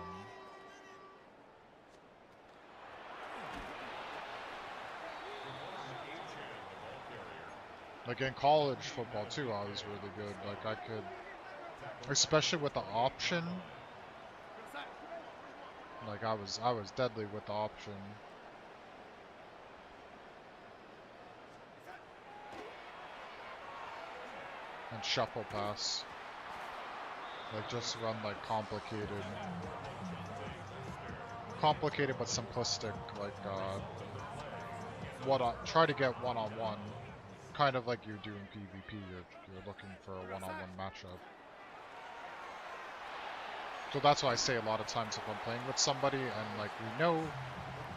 Like in college football too, I was really good. Like I could, especially with the option. Like I was deadly with the option. And shuffle pass. Like just run like complicated but simplistic, like try to get one-on-one. Kind of like you do in PvP, you're looking for a one-on-one matchup. So that's why I say a lot of times if I'm playing with somebody and like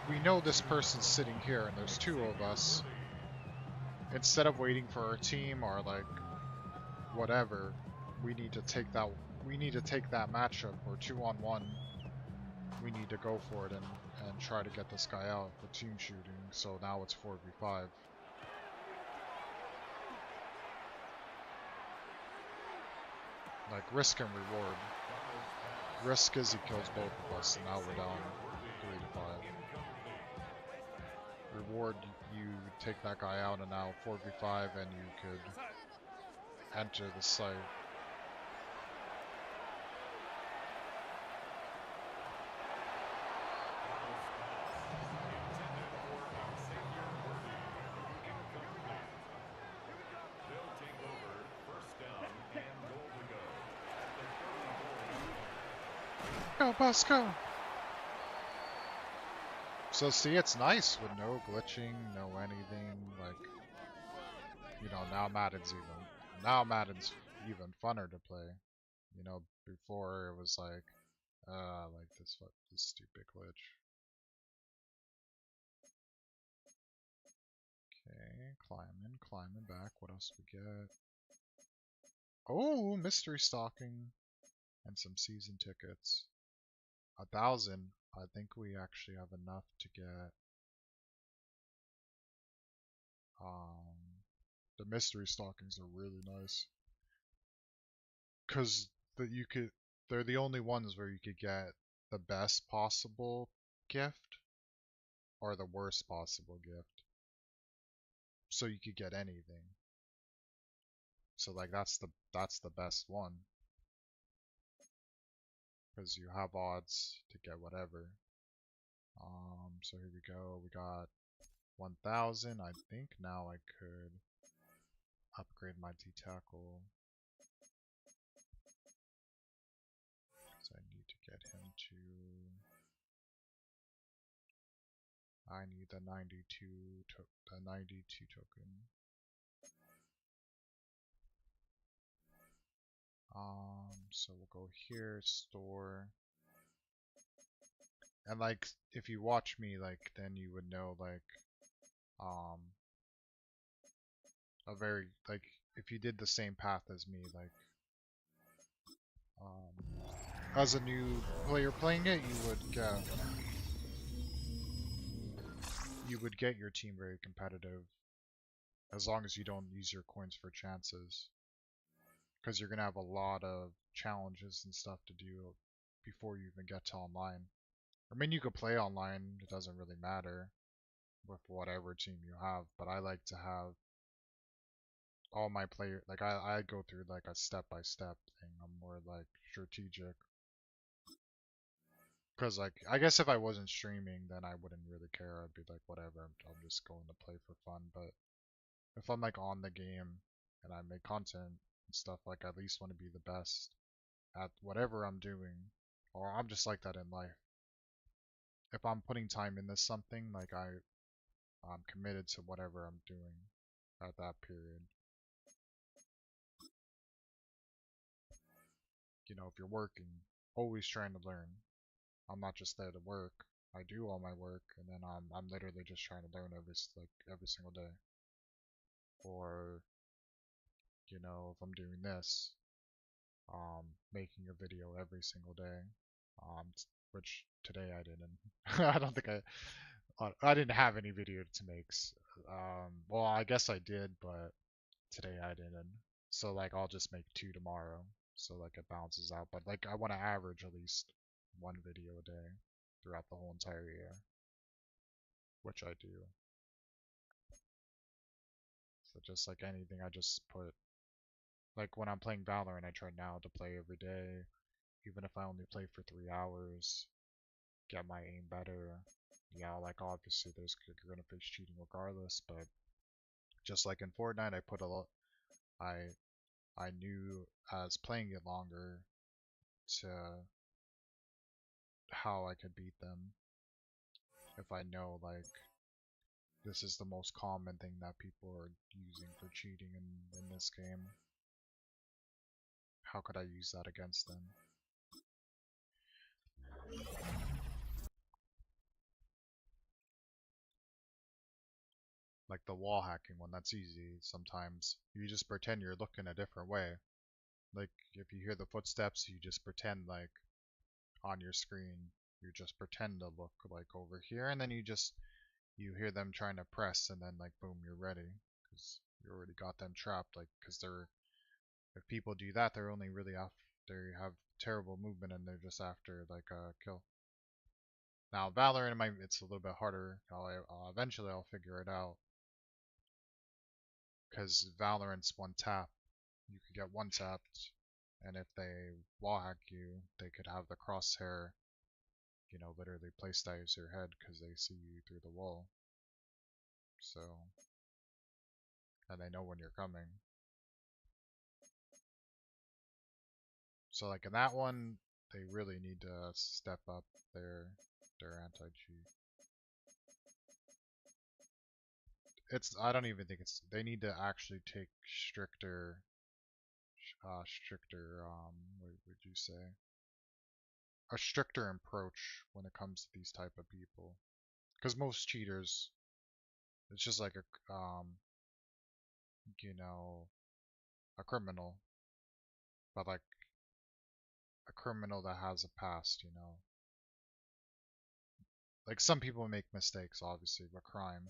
we know this person's sitting here and there's two of us, instead of waiting for our team or like whatever, we need to take that matchup, or 2-on-1. We need to go for it and try to get this guy out for team shooting. So now it's 4v5. Like risk and reward. Risk is he kills both of us, and now we're down 3-5. Reward, you take that guy out, and now 4v5, and you could enter the site. Go, Bus, go! So see, it's nice with no glitching, no anything, like, you know, now Madden's even funner to play. You know, before it was like this stupid glitch. Okay, climbing back. What else we get? Oh, mystery stocking and some season tickets. 1,000. I think we actually have enough to get the mystery stockings are really nice. Cause they're the only ones where you could get the best possible gift or the worst possible gift. So you could get anything. So like that's the best one. Because you have odds to get whatever. So here we go. We got 1,000. I think now I could upgrade my D-tackle. So I need to get him to... I need the 92 token. So we'll go here, store. And like, if you watch me, like, then you would know, like, if you did the same path as me, like, as a new player playing it, you would get your team very competitive, as long as you don't use your coins for chances. Because you're gonna have a lot of challenges and stuff to do before you even get to online. I mean, you could play online, it doesn't really matter with whatever team you have, but I like to have all my players, like I go through like a step-by-step thing. I'm more like strategic. Because like, I guess if I wasn't streaming, then I wouldn't really care. I'd be like, whatever, I'm just going to play for fun. But if I'm like on the game and I make content and stuff, like I at least want to be the best at whatever I'm doing. Or I'm just like that in life. If I'm putting time into something, like I'm committed to whatever I'm doing at that period. You know, if you're working, always trying to learn. I'm not just there to work. I do all my work, and then I'm literally just trying to learn every single day. Or, you know, if I'm doing this, making a video every single day, which today I didn't. I don't think I didn't have any video to make. Well, I guess I did, but today I didn't. So like I'll just make 2 tomorrow. So like it balances out. But like I want to average at least 1 video a day throughout the whole entire year, which I do. So just like anything, I just put, like when I'm playing Valorant, I try now to play every day, even if I only play for 3 hours, get my aim better. Yeah, like obviously you're gonna face cheating regardless, but just like in Fortnite, I put a lot. I knew as playing it longer to how I could beat them if I know like this is the most common thing that people are using for cheating in this game. How could I use that against them? Like the wall hacking one, that's easy. Sometimes you just pretend you're looking a different way. Like if you hear the footsteps, you just pretend like on your screen, you just pretend to look like over here, and then you hear them trying to press, and then like boom, you're ready because you already got them trapped. Like because if people do that, they're only really after they have terrible movement and they're just after like a kill. Now Valorant, it's a little bit harder. Eventually I'll figure it out because Valorant's one tap. you could get one tapped, and if they wall hack you, they could have the crosshair, literally placed at your head because they see you through the wall. So, and they know when you're coming. So like in that one, they really need to step up their anti-cheat. I don't even think they need to actually take stricter, what would you say? A stricter approach when it comes to these type of people. Because most cheaters, it's just like you know, a criminal, but like a criminal that has a past. Like some people make mistakes, obviously, with crime,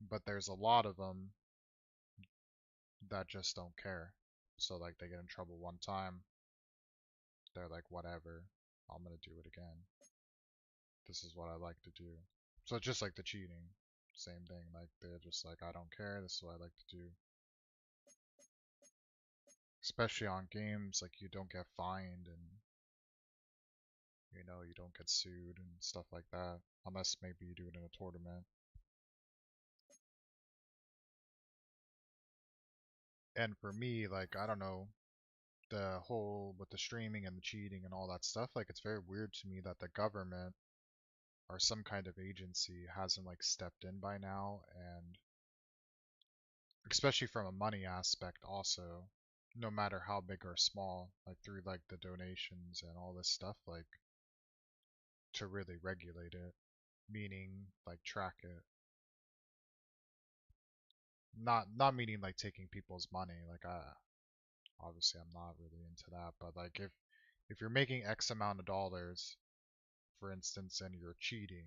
but there's a lot of them that just don't care. So like they get in trouble one time, they're like, whatever, I'm gonna do it again. This is what I like to do. So it's just like the cheating, same thing. Like they're just like, I don't care. This is what I like to do. Especially on games, like you don't get fined and you don't get sued and stuff like that, unless maybe you do it in a tournament. And for me, like I don't know, the whole with the streaming and the cheating and all that stuff, like it's very weird to me that the government or some kind of agency hasn't like stepped in by now, and especially from a money aspect also, no matter how big or small, like through like the donations and all this stuff, like to really regulate it, meaning like track it. Not meaning like taking people's money, like obviously I'm not really into that, but like if you're making X amount of dollars, for instance, and you're cheating,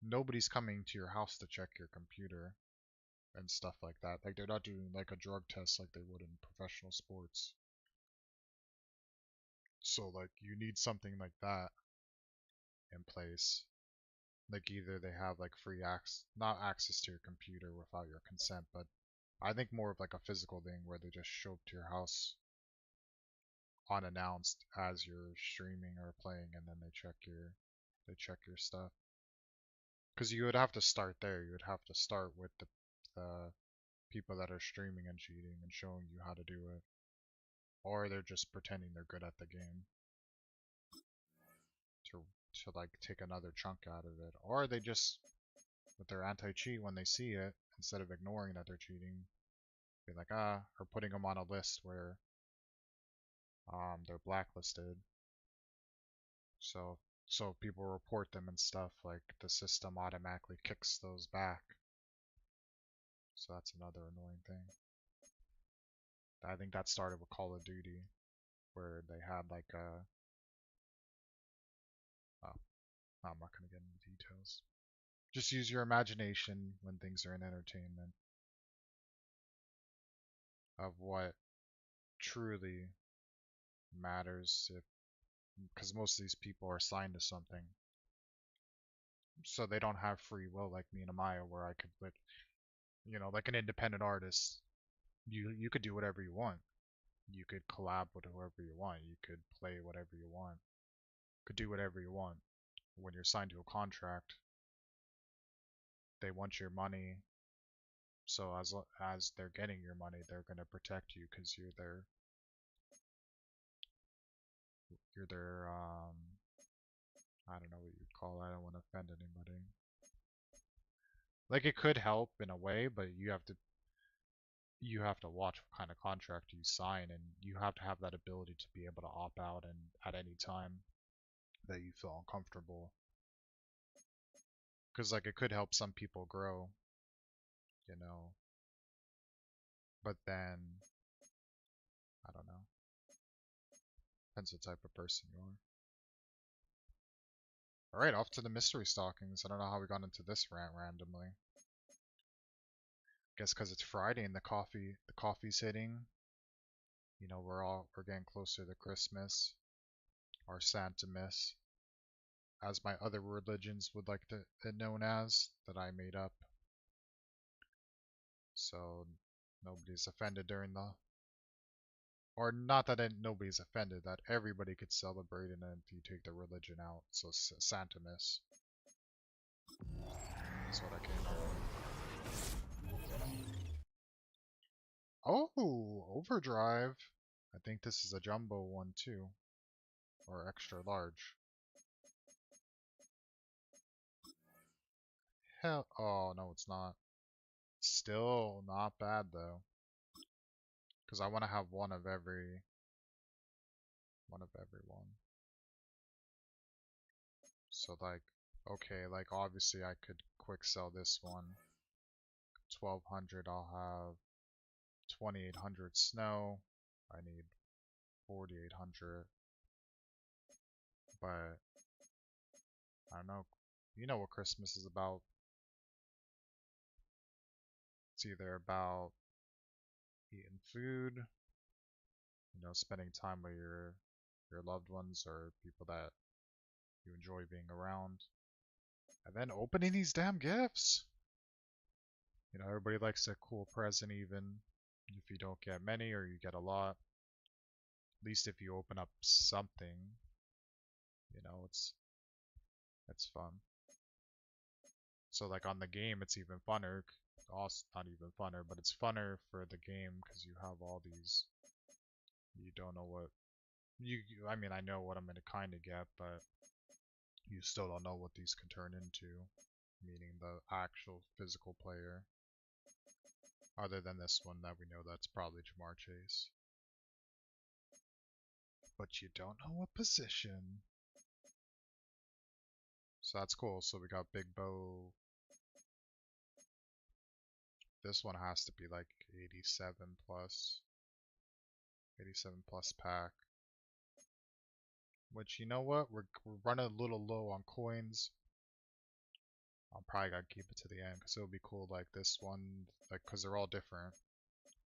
nobody's coming to your house to check your computer and stuff like that. Like they're not doing like a drug test like they would in professional sports. So like you need something like that in place. Like either they have like free access, not access to your computer without your consent, but I think more of like a physical thing where they just show up to your house unannounced as you're streaming or playing, and then they check your stuff. Because you would have to start there. You would have to start with the people that are streaming and cheating and showing you how to do it, or they're just pretending they're good at the game to like take another chunk out of it, or they just with their anti-cheat when they see it, instead of ignoring that they're cheating, be like or putting them on a list where they're blacklisted. So people report them and stuff, like the system automatically kicks those back. So that's another annoying thing. I think that started with Call of Duty, where they had like oh, I'm not gonna get into details. Just use your imagination when things are in entertainment of what truly matters, if because most of these people are assigned to something, so they don't have free will like me and Amaya, where I could like an independent artist, you could do whatever you want. You could collab with whoever you want. You could play whatever you want. Could do whatever you want. When you're signed to a contract, they want your money. So as they're getting your money, they're gonna protect you because you're their I don't know what you'd call it. I don't want to offend anybody. Like it could help in a way, but you have to watch what kind of contract you sign, and you have to have that ability to be able to opt out and at any time that you feel uncomfortable. Because like it could help some people grow, you know, but then I don't know. Depends what type of person you are. Alright, off to the mystery stalkings. I don't know how we got into this rant randomly. Guess because it's Friday and the coffee's hitting. We're getting closer to Christmas, or Santa-Miss, as my other religions would like it known as, that I made up. So nobody's offended during or not that nobody's offended, that everybody could celebrate and then you take the religion out. So Santimus. That's what I came up with. Oh, Overdrive. I think this is a jumbo one too. Or extra large. Hell, oh no, it's not. Still not bad though. Because I want to have one of every one. So like, okay, like obviously I could quick sell this one. 1200, I'll have 2800 snow. I need 4800. But I don't know. You know what Christmas is about. It's either about eating food, you know, spending time with your loved ones or people that you enjoy being around, and then opening these damn gifts. You know, everybody likes a cool present, even if you don't get many or you get a lot. At least if you open up something, you know, it's fun. So like on the game, it's even funner. Also, not even funner, but it's funner for the game because you have all these. You don't know what I mean, I know what I'm gonna kind of get, but you still don't know what these can turn into. Meaning the actual physical player. Other than this one that we know that's probably Jamar Chase. But you don't know what position. So that's cool. So we got Big Bow. This one has to be like 87 plus. 87 plus pack. Which, you know what? We're running a little low on coins. I'm probably gonna keep it to the end because it'll be cool like this one. Like, because they're all different.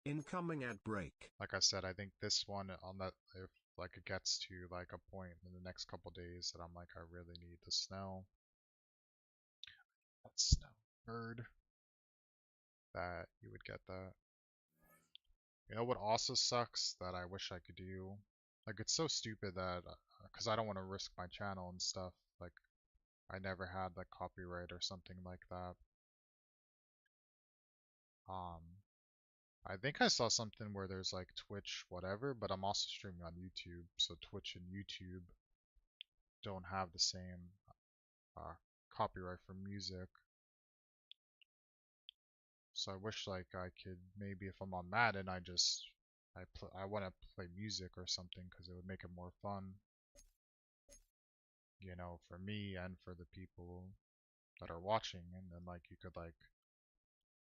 Incoming ad break. Like I said, I think this one on that, if like it gets to like a point in the next couple days that I'm like, I really need the snow. That snow bird. That you would get that. You know what also sucks that I wish I could do? Like it's so stupid that, because I don't want to risk my channel and stuff. Like I never had like copyright or something like that. I think I saw something where there's like Twitch whatever, but I'm also streaming on YouTube, so Twitch and YouTube don't have the same copyright for music. So I wish like I could, maybe if I'm on Madden, I want to play music or something because it would make it more fun, you know, for me and for the people that are watching. And then like you could like,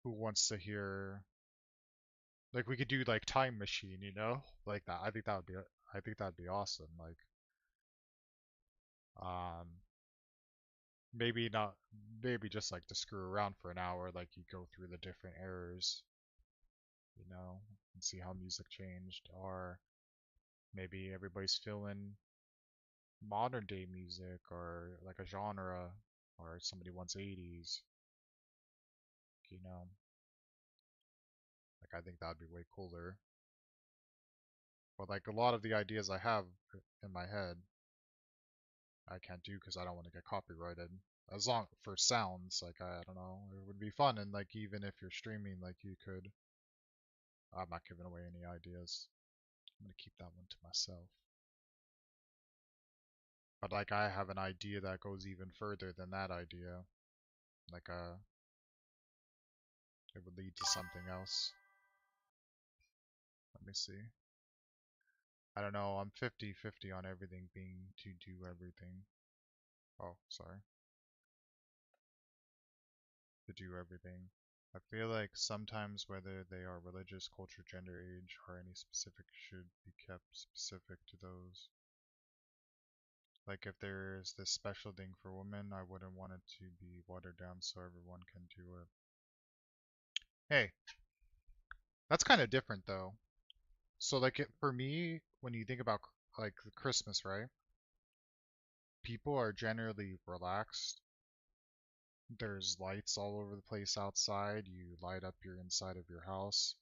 who wants to hear, like we could do like Time Machine, you know, like that. I think that'd be awesome. Like, um, maybe not, maybe just like to screw around for an hour, like you go through the different eras, you know, and see how music changed, or maybe everybody's feeling modern day music or like a genre, or somebody wants 80s, you know. Like I think that'd be way cooler. But like a lot of the ideas I have in my head, I can't do because I don't want to get copyrighted. As long for sounds, like I don't know, it would be fun, and like even if you're streaming, like you could. I'm not giving away any ideas. I'm gonna keep that one to myself. But like I have an idea that goes even further than that idea. Like it would lead to something else. Let me see. I don't know, I'm 50-50 on everything being to do everything. Oh, sorry. To do everything. I feel like sometimes whether they are religious, culture, gender, age, or any specific should be kept specific to those. Like if there is this special thing for women, I wouldn't want it to be watered down so everyone can do it. Hey, that's kind of different though. So like for me, when you think about like Christmas, right? People are generally relaxed. There's lights all over the place outside. You light up your inside of your house.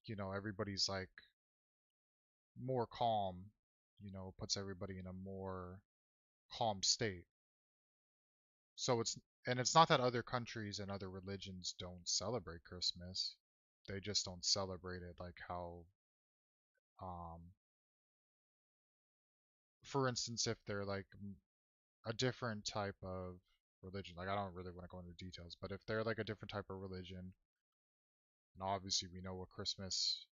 You know, everybody's like more calm, you know, puts everybody in a more calm state. So it's not that other countries and other religions don't celebrate Christmas. They just don't celebrate it like how, um, for instance, if they're like a different type of religion, like I don't really want to go into details, but if they're like a different type of religion, and obviously we know what Christmas,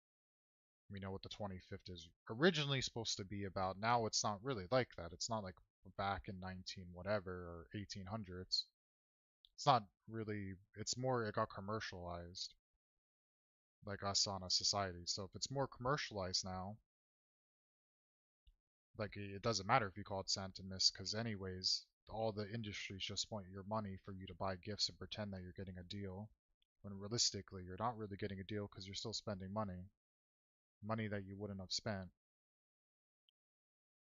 we know what the 25th is originally supposed to be about. Now it's not really like that. It's not like back in 19 whatever or 1800s. It's not really, it's more, it got commercialized like us on a society. So if it's more commercialized now, like it doesn't matter if you call it Santimus, because anyways, all the industries just want your money for you to buy gifts and pretend that you're getting a deal. When realistically, you're not really getting a deal because you're still spending money that you wouldn't have spent.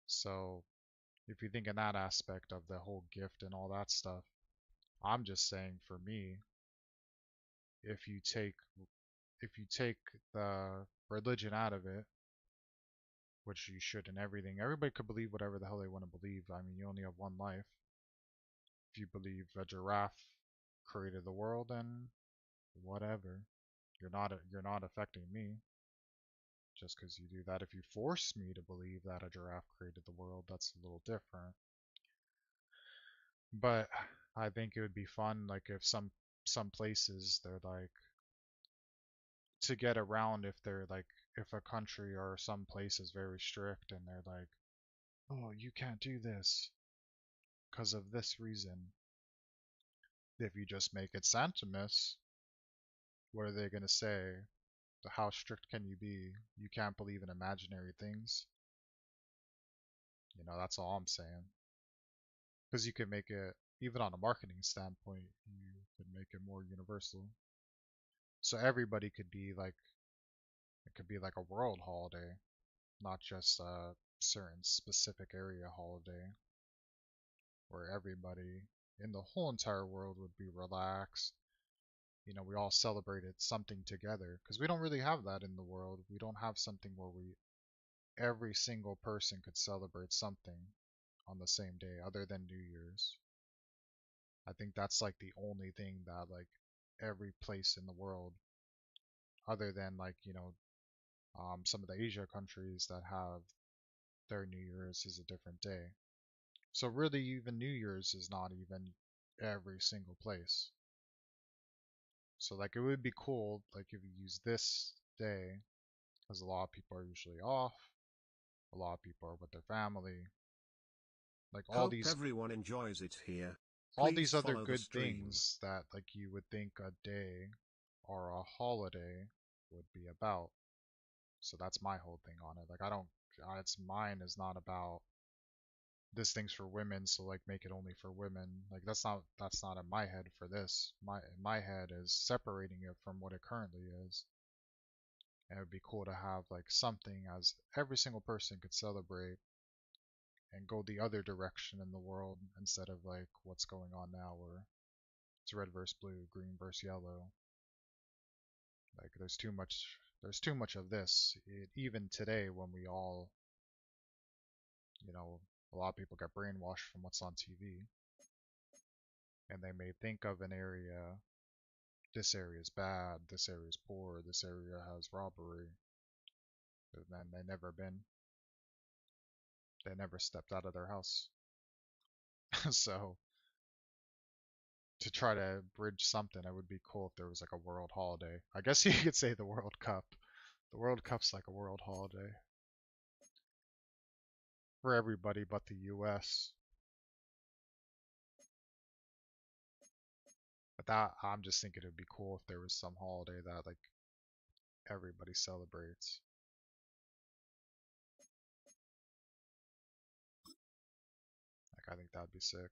So if you think in that aspect of the whole gift and all that stuff, I'm just saying for me, if you take if you take the religion out of it, which you should in everything, everybody could believe whatever the hell they want to believe. I mean, you only have one life. If you believe a giraffe created the world, then whatever. You're not affecting me just because you do that. If you force me to believe that a giraffe created the world, that's a little different. But I think it would be fun, like if some places they're like to get around if they're like if a country or some place is very strict and they're like, oh, you can't do this because of this reason. If you just make it Santimus, what are they gonna say? How strict can you be? You can't believe in imaginary things. You know, that's all I'm saying. Because you can make it, even on a marketing standpoint, you could make it more universal. So everybody could be like, it could be like a world holiday, not just a certain specific area holiday, where everybody in the whole entire world would be relaxed. You know, we all celebrated something together because we don't really have that in the world. We don't have something where we every single person could celebrate something on the same day other than New Year's. I think that's like the only thing that like every place in the world other than like, you know, some of the Asia countries that have their New Year's is a different day. So really even New Year's is not even every single place. So like it would be cool like if you use this day because a lot of people are usually off, a lot of people are with their family. Like Hope everyone enjoys it here. all Please these other follow the good stream. things that like you would think a day or a holiday would be about. So that's my whole thing on it. Like I don't it's mine is not about this thing's for women, so like make it only for women. Like that's not in my head for this. My head is separating it from what it currently is. And it would be cool to have like something as every single person could celebrate and go the other direction in the world instead of like what's going on now where it's red versus blue, green versus yellow. Like there's too much of this. Even today when we all, you know, a lot of people get brainwashed from what's on TV and they may think of an area, this area is bad, this area is poor, this area has robbery. And then they never stepped out of their house. So to try to bridge something, it would be cool if there was like a world holiday. I guess you could say the World Cup. The World Cup's like a world holiday for everybody but the US. But that I'm just thinking it'd be cool if there was some holiday that like everybody celebrates. Like I think that'd be sick.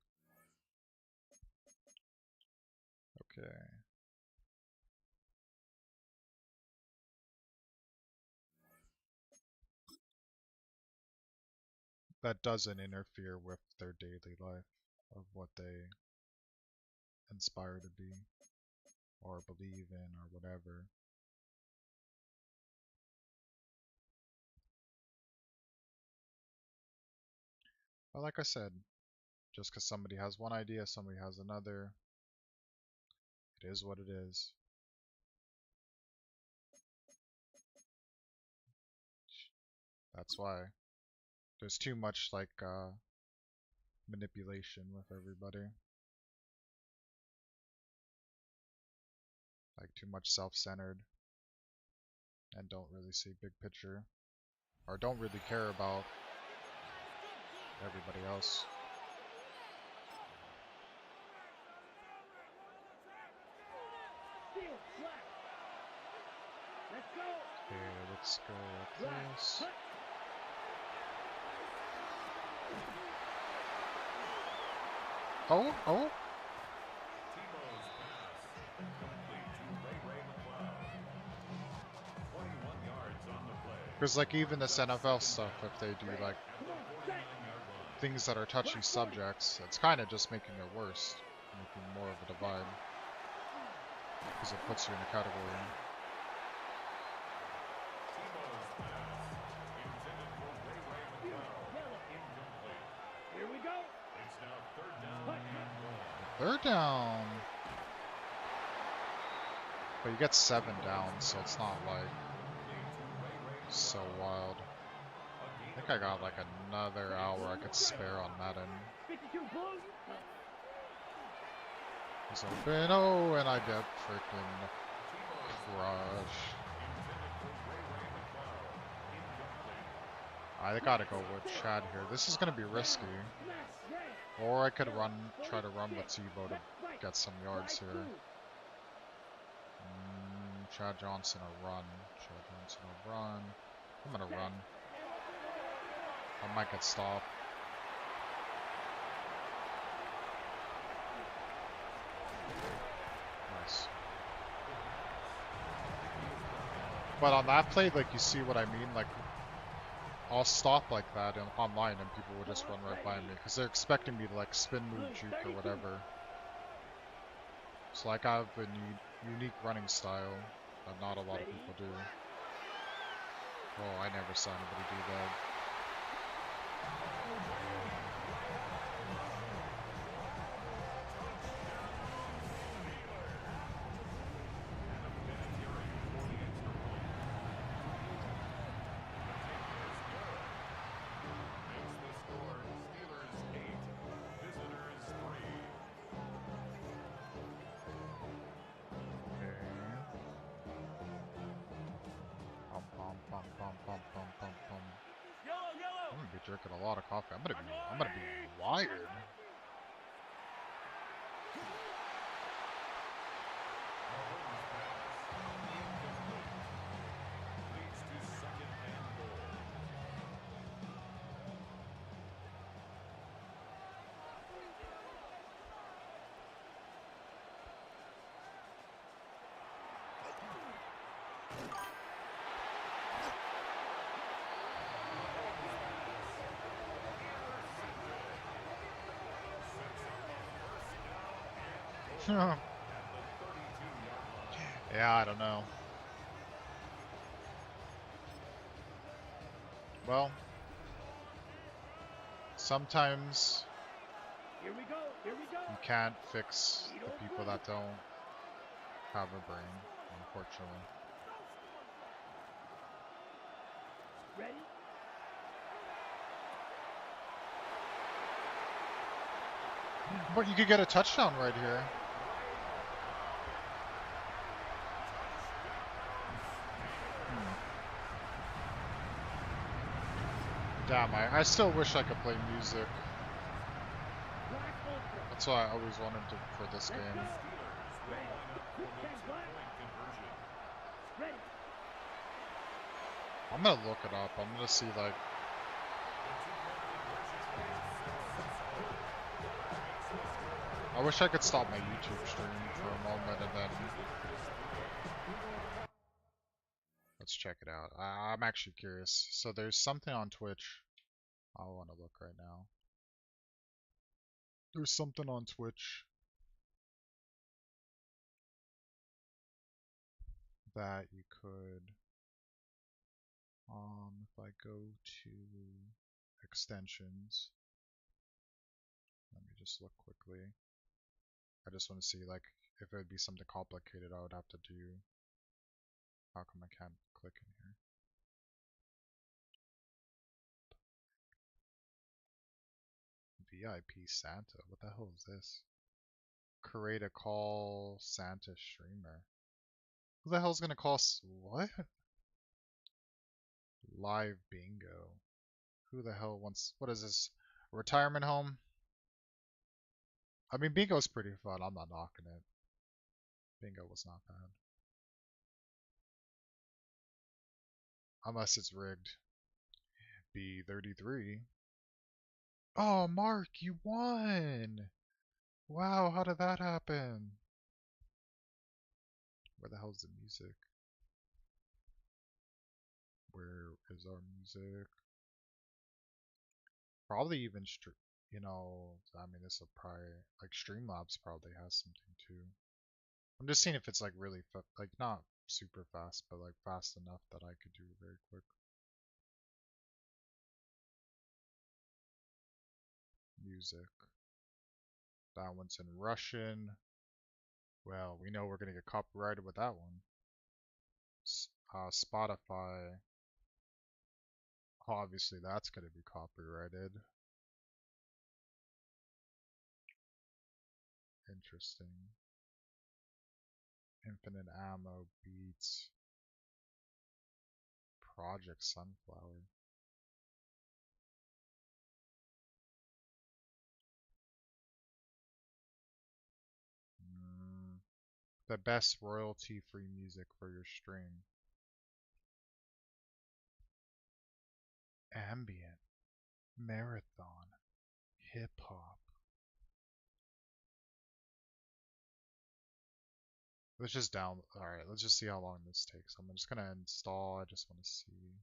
Okay. That doesn't interfere with their daily life of what they inspire to be or believe in or whatever. But like I said, just because somebody has one idea, somebody has another, it is what it is. That's why there's too much like manipulation with everybody. Like too much self-centered and don't really see big picture or don't really care about everybody else. Okay, let's go like this. Oh, oh. Because like even this NFL stuff, if they do like things that are touchy subjects, it's kind of just making it worse, making more of a divide. Because it puts you in a category. Here we go. It's now third down. Third down. But you get 7 down, so it's not like so wild. I think I got like another hour I could spare on Madden. He's open, oh, and I get freaking crushed. I gotta go with Chad here. This is gonna be risky. Or I could try to run with Tebow to get some yards here. Chad Johnson a run. Chad Johnson a run. I'm gonna run. I might get stopped. Nice. But on that play, like, you see what I mean? Like, I'll stop like that online and people will just run right by me because they're expecting me to like spin move juke or whatever. So like I have a unique running style that not a lot of people do. Oh, I never saw anybody do that. I'm gonna be drinking a lot of coffee. I'm gonna be wired. Yeah, I don't know. Well, sometimes Here we go. you can't fix the people that don't have a brain, unfortunately. Ready? But you could get a touchdown right here. Damn, I still wish I could play music. That's why I always wanted to for this game. I'm gonna look it up. I'm gonna see like. I wish I could stop my YouTube stream for a moment and then. Let's check it out. I'm actually curious. So there's something on Twitch. I want to look right now. There's something on Twitch that you could, if I go to extensions, just look quickly. I just want to see like if it would be something complicated I would have to do. How come I can't click in here? VIP Santa. What the hell is this? Create a call Santa streamer. Who the hell's gonna call what? Live bingo. Who the hell wants? What is this? A retirement home? I mean, bingo's pretty fun. I'm not knocking it. Bingo was not bad. Unless it's rigged. B33. Oh, Mark, you won! Wow, how did that happen? Where the hell's the music? Where is our music? Probably even, you know, I mean, this will probably, like, Streamlabs probably has something too. I'm just seeing if it's, like, really, like, not super fast, but, like, fast enough that I could do it very quick. Music. That one's in Russian. Well, we know we're gonna get copyrighted with that one. Spotify. Obviously, that's gonna be copyrighted. Interesting. Infinite Ammo Beats. Project Sunflower. The best royalty-free music for your stream. Ambient. Marathon. Hip-hop. Let's just alright, let's just see how long this takes. I'm just gonna install, I just wanna see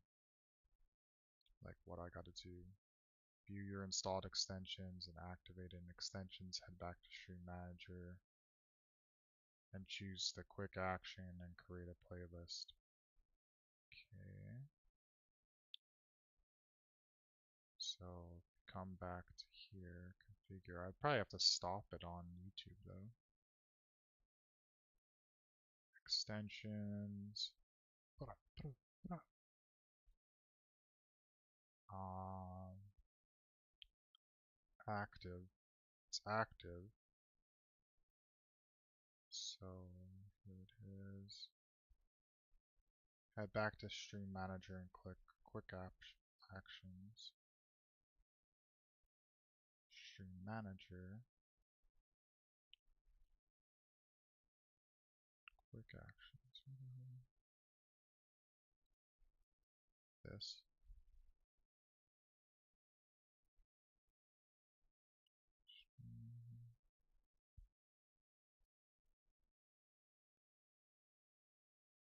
like what I gotta do. View your installed extensions and activated extensions, head back to Stream Manager and choose the quick action and create a playlist. Okay. So come back to here, configure. I'd probably have to stop it on YouTube though. Extensions. Active. It's active. So here it is. Head back to Stream Manager and click Quick Actions. Stream Manager. Quick Actions. This.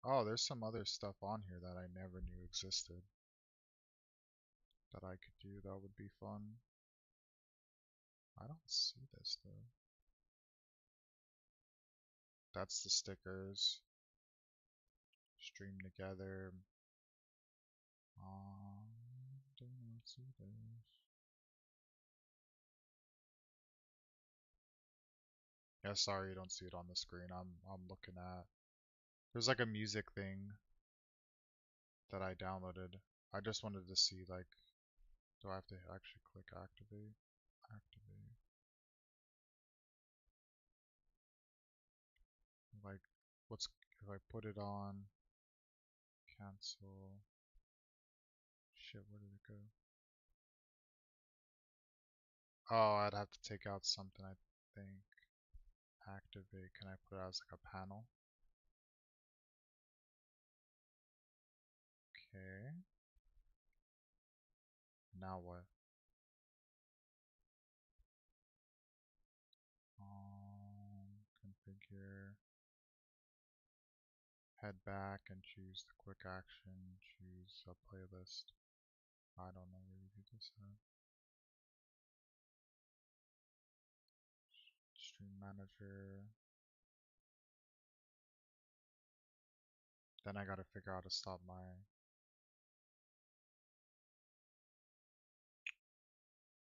Oh, there's some other stuff on here that I never knew existed that I could do that would be fun. I don't see this though. That's the stickers. Stream together. Do not see this. Yeah, sorry you don't see it on the screen. I'm looking at. There's like a music thing that I downloaded. I just wanted to see like, do I have to actually click activate? Activate. Like, what's if I put it on? Cancel. Shit, where did it go? Oh, I'd have to take out something, I think. Activate. Can I put it as like a panel? Okay. Now what? Configure. Head back and choose the quick action. Choose a playlist. I don't know where you do this at. Stream Manager. Then I gotta figure out how to stop my...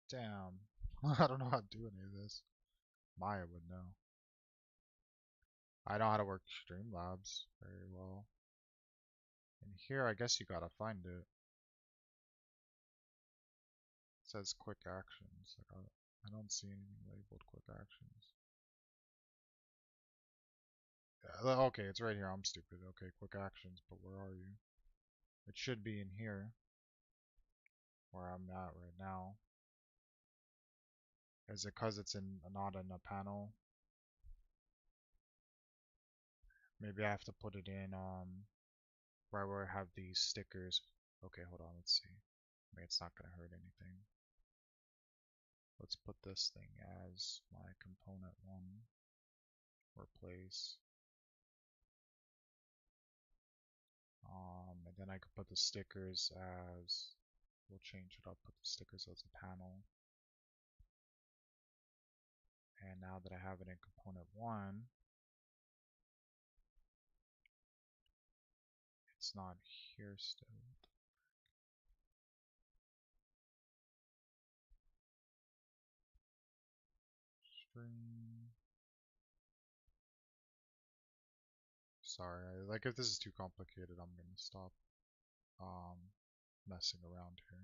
Damn. I don't know how to do any of this. Maya would know. I know how to work Streamlabs very well. And here, I guess you gotta find it. It says quick actions. I don't see anything labeled quick actions. Yeah, okay, it's right here. I'm stupid. Okay, quick actions, but where are you? It should be in here, where I'm at right now. Is it because it's not in a panel? Maybe I have to put it in right where I have these stickers. Okay, hold on, let's see. Maybe it's not gonna hurt anything. Let's put this thing as my component 1. Replace. And then I could put the stickers as, we'll change it up, put the stickers as a panel. And now that I have it in component 1, it's not here still. String. Sorry, like if this is too complicated, I'm gonna stop messing around here.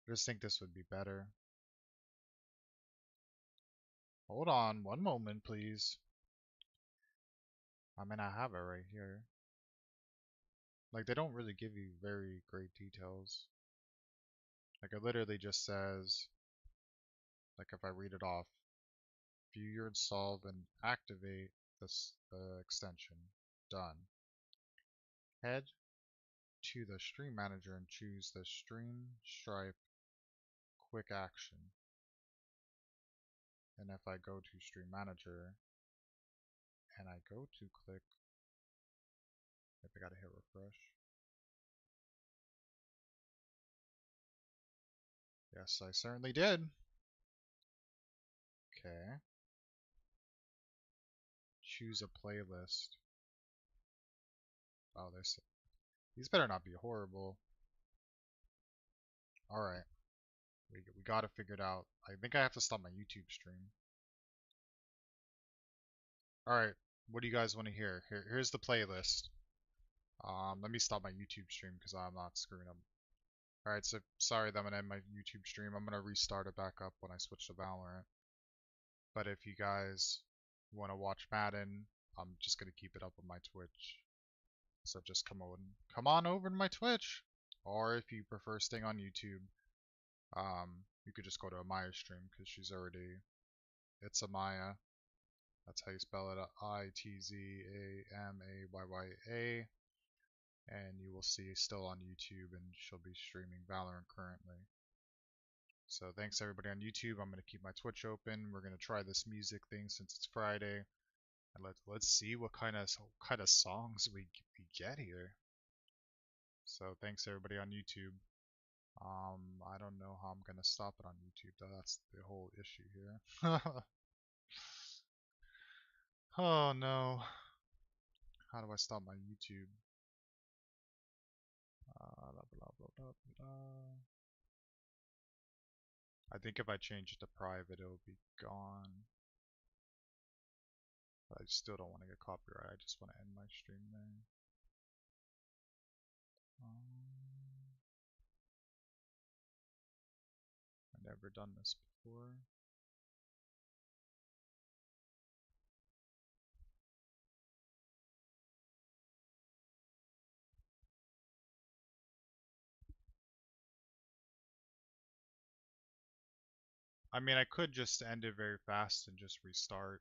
I just think this would be better. Hold on, one moment, please. I mean, I have it right here. Like, they don't really give you very great details. Like, it literally just says, like, if I read it off, view your install and activate this extension. Done. Head to the stream manager and choose the stream stripe quick action. And if I go to stream manager and I go to click, if I gotta hit refresh. Yes, I certainly did. Okay. Choose a playlist. Oh, these better not be horrible. Alright. We got it figured out. I think I have to stop my YouTube stream. Alright, what do you guys want to hear? Here's the playlist. Let me stop my YouTube stream because I'm not screwing up. Alright, so sorry that I'm going to end my YouTube stream. I'm going to restart it back up when I switch to Valorant. But if you guys want to watch Madden, I'm just going to keep it up on my Twitch. So just come on over to my Twitch. Or if you prefer staying on YouTube, you could just go to Amaya's stream because it's Amaya. That's how you spell it, Itzamaya. And you will see still on YouTube, and she'll be streaming Valorant currently. So thanks everybody on YouTube. I'm gonna keep my Twitch open. We're gonna try this music thing since it's Friday, and let's see what kind of songs we get here. So thanks everybody on YouTube. I don't know how I'm gonna stop it on YouTube though. That's the whole issue here. Oh no. How do I stop my YouTube? Blah, blah, blah, I think if I change it to private, it'll be gone. But I still don't want to get copyright. I just want to end my stream there. I've never done this before. I mean, I could just end it very fast and just restart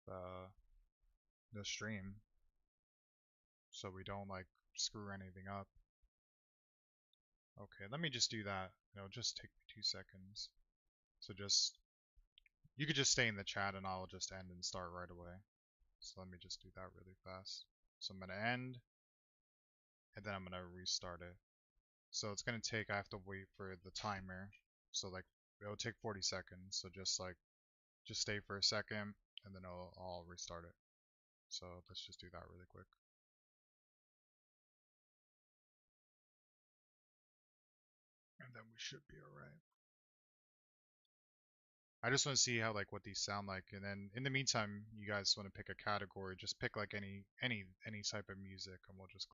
the stream so we don't like screw anything up. Okay, let me just do that. It'll just take me 2 seconds. So you could just stay in the chat and I'll just end and start right away. So let me just do that really fast. So I'm gonna end, and then I'm gonna restart it. So it's gonna take, I have to wait for the timer. So like, it'll take 40 seconds. So just like just stay for a second, and then I'll restart it. So let's just do that really quick. And then we should be alright. I just want to see how what these sound like, and then in the meantime, you guys want to pick a category, just pick like any type of music, and we'll just